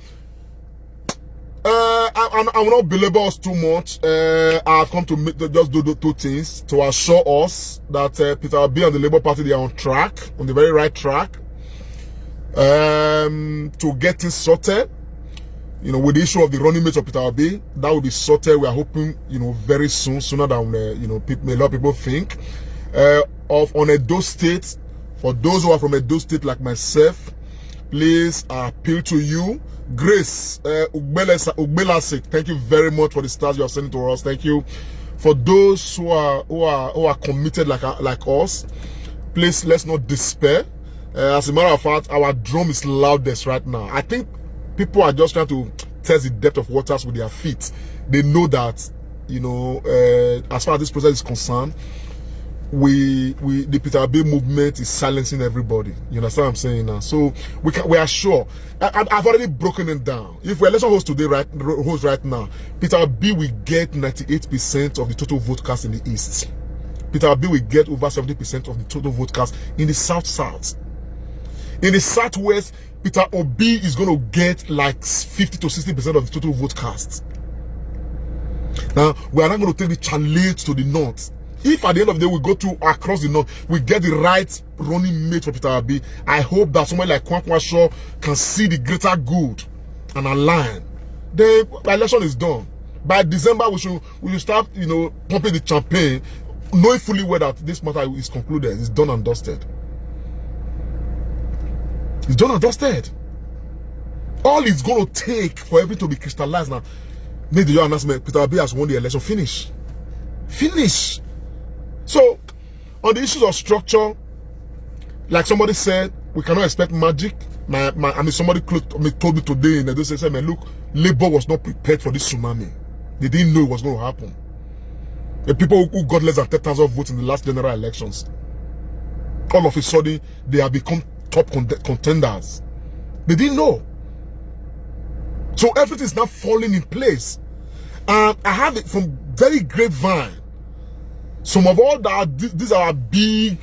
I will not belabor us too much. I've come to just do two things to assure us that Peter Obi and the Labour Party, they are on track, on the very right track, to get things sorted. You know, with the issue of the running mate of Peter Obi, that will be sorted. We are hoping, you know, very soon, sooner than you know, a lot of people think. On Edo State, for those who are from Edo State like myself, please, I appeal to you. Grace Ugbelasik, thank you very much for the stars you are sending to us. Thank you. For those who are committed like us, please, let's not despair. As a matter of fact, our drum is loudest right now. I think people are just trying to test the depth of waters with their feet. They know that, you know, as far as this process is concerned, the Peter Obi movement is silencing everybody. You understand what I'm saying now? So we are sure. I've already broken it down. If we election host today, right now, Peter Obi will get 98% of the total vote cast in the East. Peter Obi will get over 70% of the total vote cast in the South. In the Southwest, Peter Obi is going to get like 50 to 60% of the total vote cast. Now, we are not going to take the challenge to the North. If at the end of the day we go to across the North, we get the right running mate for Peter Obi, I hope that someone like Kwankwaso can see the greater good and align. The election is done. By December, we should start, you know, pumping the champagne, knowing fully well that this matter is concluded. It's done and dusted. It's done and dusted. All it's going to take for everything to be crystallized now. Make the announcement, Peter Obi has won the election. Finish. So, on the issues of structure, like somebody said, we cannot expect magic. Somebody told me today, and they said, man, look, Labour was not prepared for this tsunami. They didn't know it was going to happen. The people who got less than 10,000 votes in the last general elections. all of a sudden, they have become top contenders. They didn't know. So everything is now falling in place. And I have it from very grapevine. Some of all that, these are big,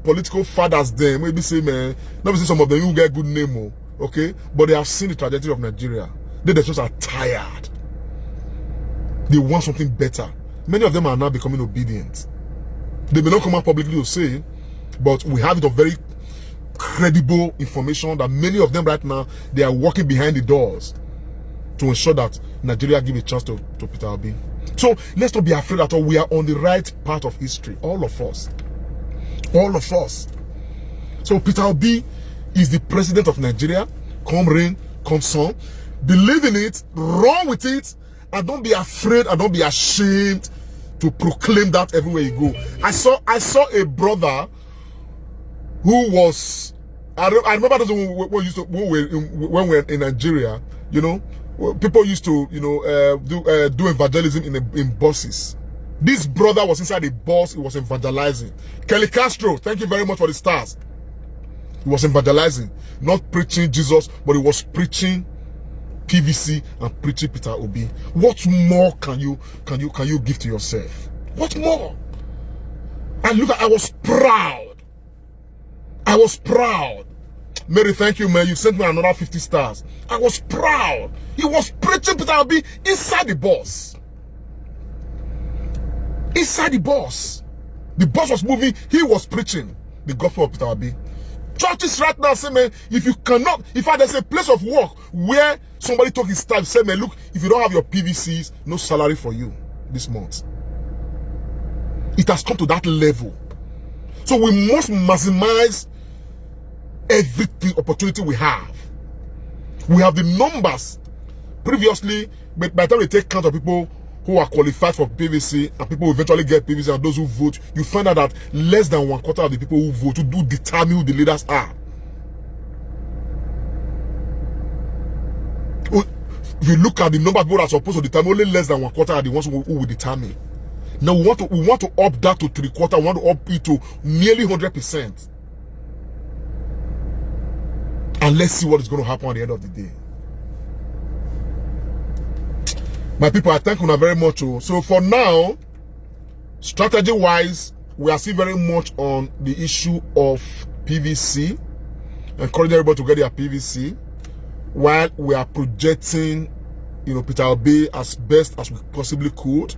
political fathers. Them maybe say, man, maybe say some of them will get good name, okay? But they have seen the trajectory of Nigeria. They just are tired. They want something better. Many of them are now becoming obedient. They may not come out publicly to say, but we have it of very credible information that many of them right now, they are working behind the doors to ensure that Nigeria give a chance to Peter Obi. So let's not be afraid at all. We are on the right part of history. All of us. All of us. So Peter Obi is the president of Nigeria. Come rain, come sun. Believe in it, run with it, and don't be afraid and don't be ashamed to proclaim that everywhere you go. I saw a brother who was, I remember those when we were in Nigeria, people used to, do evangelism in buses. This brother was inside a bus, he was evangelizing. Kelly Castro, thank you very much for the stars. He was evangelizing, not preaching Jesus, but he was preaching PVC and preaching Peter Obi. What more can you give to yourself? What more? And look, I was proud. I was proud. Mary, thank you, man. You sent me another 50 stars. I was proud. He was preaching Peter Obi inside the bus. Inside the bus. The bus was moving. He was preaching the gospel of Peter Obi. Churches right now say, man, if there's a place of work where somebody took his time, say, man, look, if you don't have your PVCs, no salary for you this month. It has come to that level. So we must maximize every opportunity we have. We have the numbers. Previously, but by the time we take count of people who are qualified for PVC and people who eventually get PVC and those who vote, you find out that less than 1/4 of the people who vote, who do determine who the leaders are. If you look at the number of people that are supposed to determine, only less than 1/4 are the ones who will determine. Now we want to up that to 3/4. We want to up it to nearly 100%. And let's see what is going to happen at the end of the day. My people, I thank you very much. So for now, strategy-wise, we are still very much on the issue of PVC. Encouraging everybody to get their PVC, while we are projecting, Peter Obi as best as we possibly could.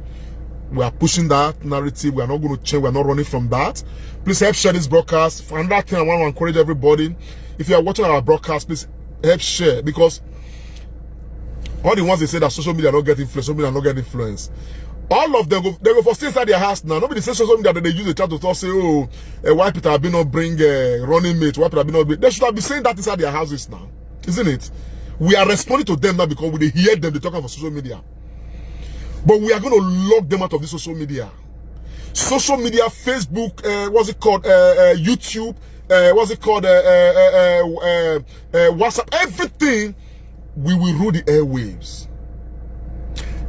We are pushing that narrative. We are not going to change. We are not running from that. Please help share this broadcast. For another thing, I want to encourage everybody. If you are watching our broadcast, please help share, because all the ones they say that social media not get influence, social media not get influence. All of them they go for stay inside their house now. Nobody says social media that they use the chat to talk, say, oh, why Peter Obi not bring running mate? Why Peter Obi not bring? They should have been saying that inside their houses now, isn't it? We are responding to them now because we hear them. They talking for social media. But we are going to lock them out of the social media. Social media, Facebook, what's it called? YouTube, what's it called? WhatsApp, everything, we will rule the airwaves.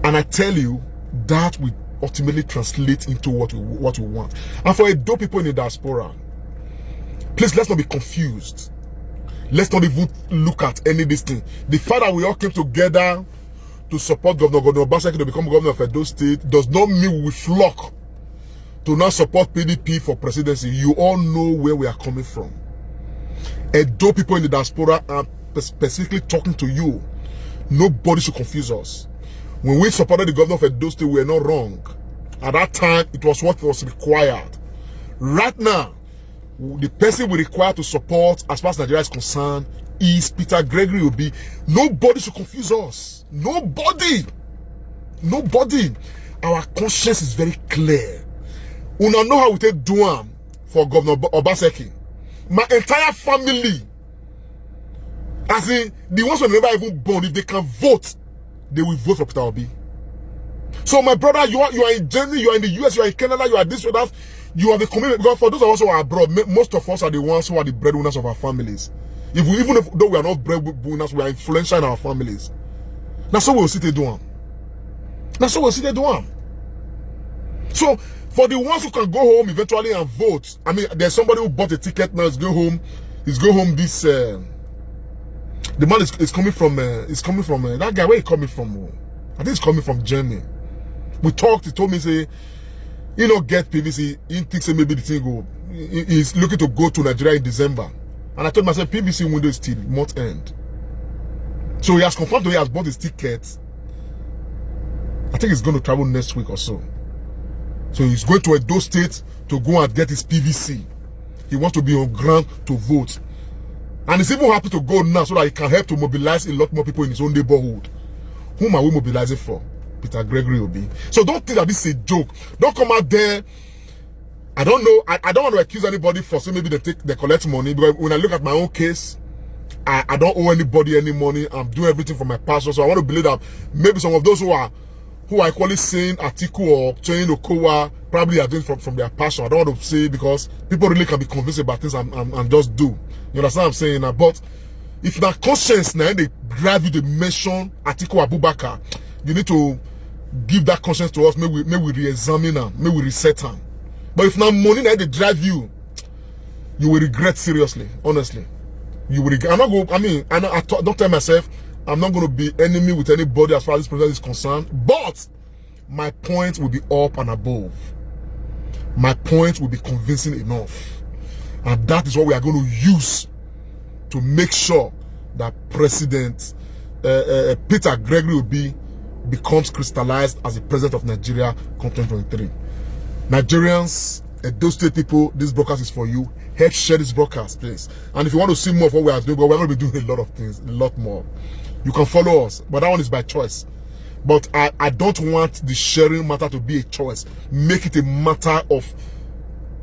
And I tell you, that will ultimately translate into what we want. And for those people in the diaspora, please, let's not be confused. Let's not even look at any of this thing. The fact that we all came together to support Governor Obaseki to become governor of Edo State does not mean we flock to now support PDP for presidency. You all know where we are coming from. Edo people in the diaspora are specifically talking to you. Nobody should confuse us. When we supported the governor of Edo State, we were not wrong. At that time, it was what was required. Right now, the person we require to support, as far as Nigeria is concerned, is Peter Gregory Obi. Nobody should confuse us. Nobody. Nobody. Our conscience is very clear. We don't know how we take Duam for Governor Obaseki. My entire family, as in the ones who never even born, if they can vote, they will vote for Peter Obi. So my brother, you are in Germany, you are in the US, you are in Canada, you are this or that. You are the community. Because for those of us who are abroad, most of us are the ones who are the breadwinners of our families. Even though we are not breadwinners, we are influential in our families. Now so we'll see they do. Now so we'll see they do. So For the ones who can go home eventually and vote, I mean, there's somebody who bought a ticket now. He's go home. This the man is coming from. That guy. Where he coming from? I think he's coming from Germany. We talked. He told me, say, you know, get PVC. He thinks maybe the thing go. He's looking to go to Nigeria in December, and I told myself PVC window is still month end. So he has confirmed that he has bought his ticket. I think he's going to travel next week or so. So he's going to Edo State to go and get his PVC. He wants to be on ground to vote. And he's even happy to go now so that he can help to mobilize a lot more people in his own neighborhood. Whom are we mobilizing for? Peter Obi. So don't think that this is a joke. Don't come out there. I don't know. I don't want to accuse anybody for saying maybe they collect money. Because when I look at my own case, I don't owe anybody any money. I'm doing everything for my pastor. So I want to believe that maybe some of those who are equally saying Atiku or Chain Okowa probably are doing from their passion. I don't want to say, because people really can be convinced about things and just do. You understand what I'm saying? But if that conscience now they drive you to mention Atiku Abubakar, you need to give that conscience to us. May we re-examine them. May we reset them. But if now money now they drive you, you will regret seriously. Honestly, you will regret. Don't tell myself I'm not going to be enemy with anybody as far as this process is concerned, but my point will be up and above. My point will be convincing enough. And that is what we are going to use to make sure that President Peter Obi becomes crystallized as the president of Nigeria come 2023. Nigerians, those state people, this broadcast is for you. Help share this broadcast, please. And if you want to see more of what we are doing, we're going to be doing a lot of things, a lot more. You can follow us, but that one is by choice. But I don't want the sharing matter to be a choice. Make it a matter of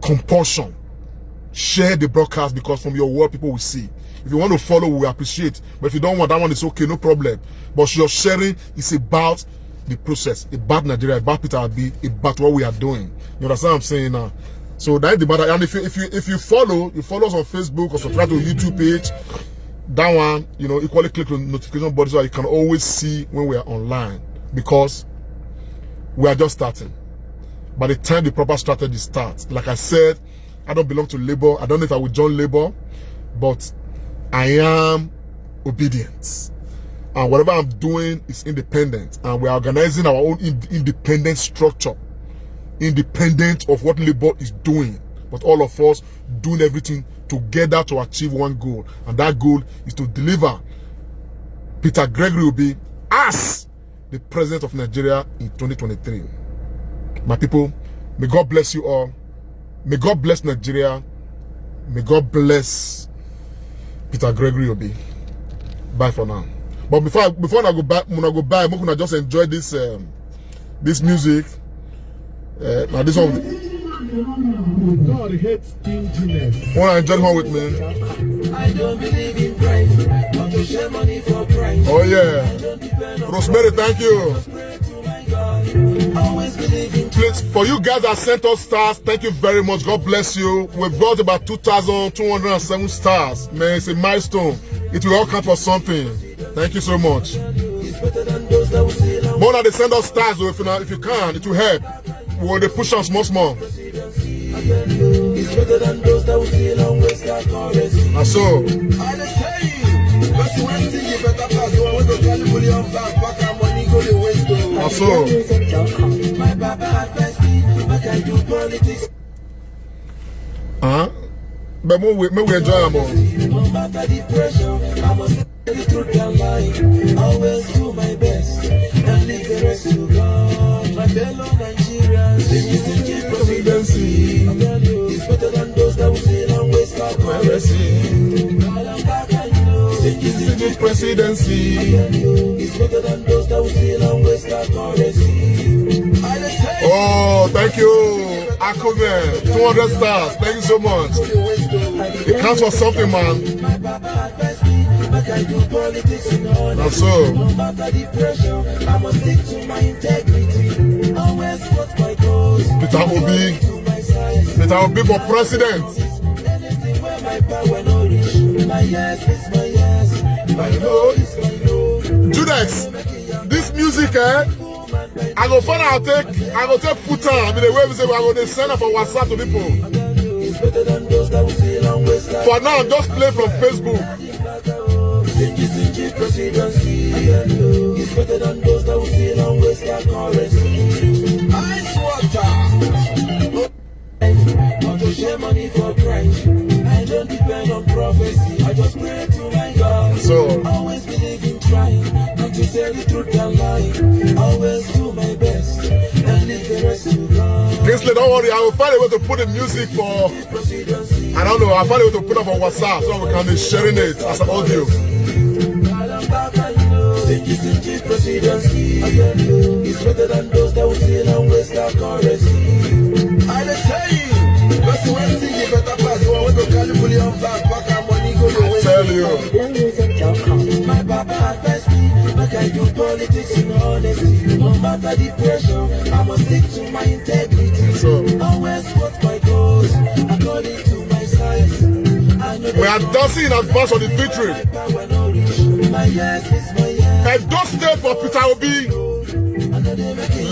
compulsion. Share the broadcast, because from your word, people will see. If you want to follow, we appreciate. But if you don't want, that one is okay, no problem. But your sharing is about the process, about Nigeria, about Peter Obi, about what we are doing. You understand what I'm saying now? So that's the matter. And if you follow us on Facebook or subscribe to YouTube page, that one, you know, equally click on notification button so you can always see when we are online, because we are just starting. By the time the proper strategy starts, like I said, I don't belong to Labour. I don't know if I will join Labour, but I am obedient. And whatever I'm doing is independent. And we are organizing our own independent structure, independent of what Labour is doing. But all of us doing everything together to achieve one goal. And that goal is to deliver Peter Obi as the president of Nigeria in 2023. My people, may God bless you all. May God bless Nigeria. May God bless Peter Obi. Bye for now. But before I go back, I'm gonna just enjoy this this music. Now this one. God hates stinginess. Wanna enjoy one with me? I don't believe in pride. Want to share money for pride. Oh yeah. Rosemary, thank you. Please, for you guys that sent us stars, thank you very much. God bless you. We've got about 2,207 stars. Man, it's a milestone. It will all count for something. Thank you so much. More than they send us stars, though, if you can, it will help. Well, they push us small. And so. But we enjoy them all. No matter the pressure, I must tell the truth and lie. Always do my best and leave the rest to God. My fellow Nigerians, the presidency is better than those that will sail and waste our currency. The presidency is better than those that will sail and waste our currency. Oh, thank you, Akume. 200 stars. Thank you so much. It counts for something, man. That's so. No matter the pressure, I must stick to my integrity. Always put my goals. Peter Obi for president. Anything where my power no reach. My yes is my yes. My no is my no. Judex, this music, I go find out, I go take put her. I mean, the way we say, I go to send her for WhatsApp to people. For now, just play from Facebook. It's better than those that will steal and waste their currency. Ice water. Not to share money for Christ. I don't depend on prophecy. I just pray to my God. So always believe in trying, not to say the truth and lie. Always do my best and leave the rest to God. Kingsley, don't worry. I will find a way to put the music for. I don't know. I'll find a way to put it on WhatsApp so we can be sharing it as an audio. It's better than those that will steal and waste their currency. I tell you, that's the one thing you better pass. I want to call you fully on back and money go your way. Tell you. My papa advised me, like I do politics in honesty. No matter the pressure, I must stick to my integrity. So always put my goals according to my size. we are dancing in advance of the victory. My yes is my yes. Edo State for Peter Obi,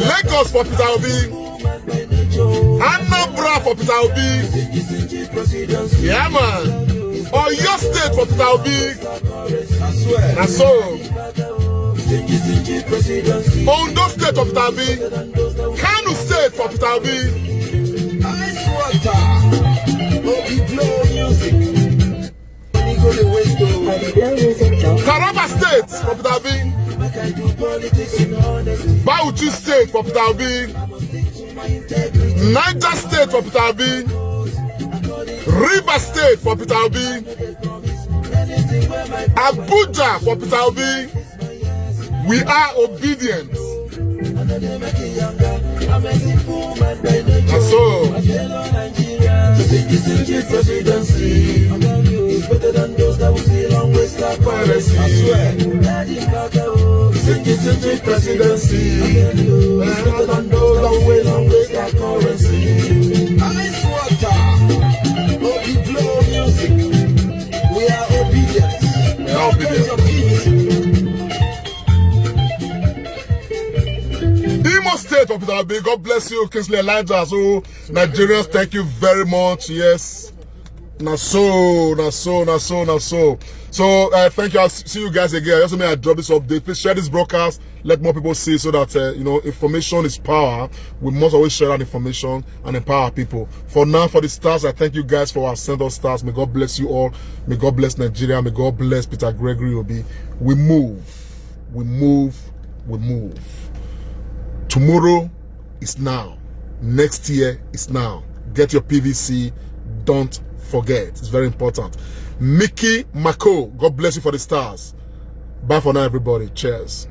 Lagos for Peter Obi, Anambra for Peter Obi, yeah man, Oyo State for Peter Obi, and so Ondo State for Peter Obi, Kano State for Peter Obi, Ice water, Obi blow music. Taraba State for Peter Obi, Bauchi State for Peter Obi, Niger State for Peter Obi, River State for Peter Obi, Abuja for Peter Obi. We are obedient. And so it's better than those that will steal and waste their currency. I swear. Presidency. It's better than those that will steal and waste their currency. Ice water. Obi blow music. We are obedient. We are obedient. Imo State of Peter Obi. God bless you, Kingsley Elijah. So Nigerians, thank you very much. Yes. So thank you. I'll see you guys again. I also may I drop this update. Please share this broadcast. Let more people see so that you know, information is power. We must always share that information and empower people. For now, for the stars, I thank you guys for our send us stars. May God bless you all. May God bless Nigeria. May God bless Peter Gregory Obi. We move. Tomorrow is now. Next year is now. Get your PVC. Don't forget. It's very important. Mickey Mako, God bless you for the stars. Bye for now, everybody. Cheers.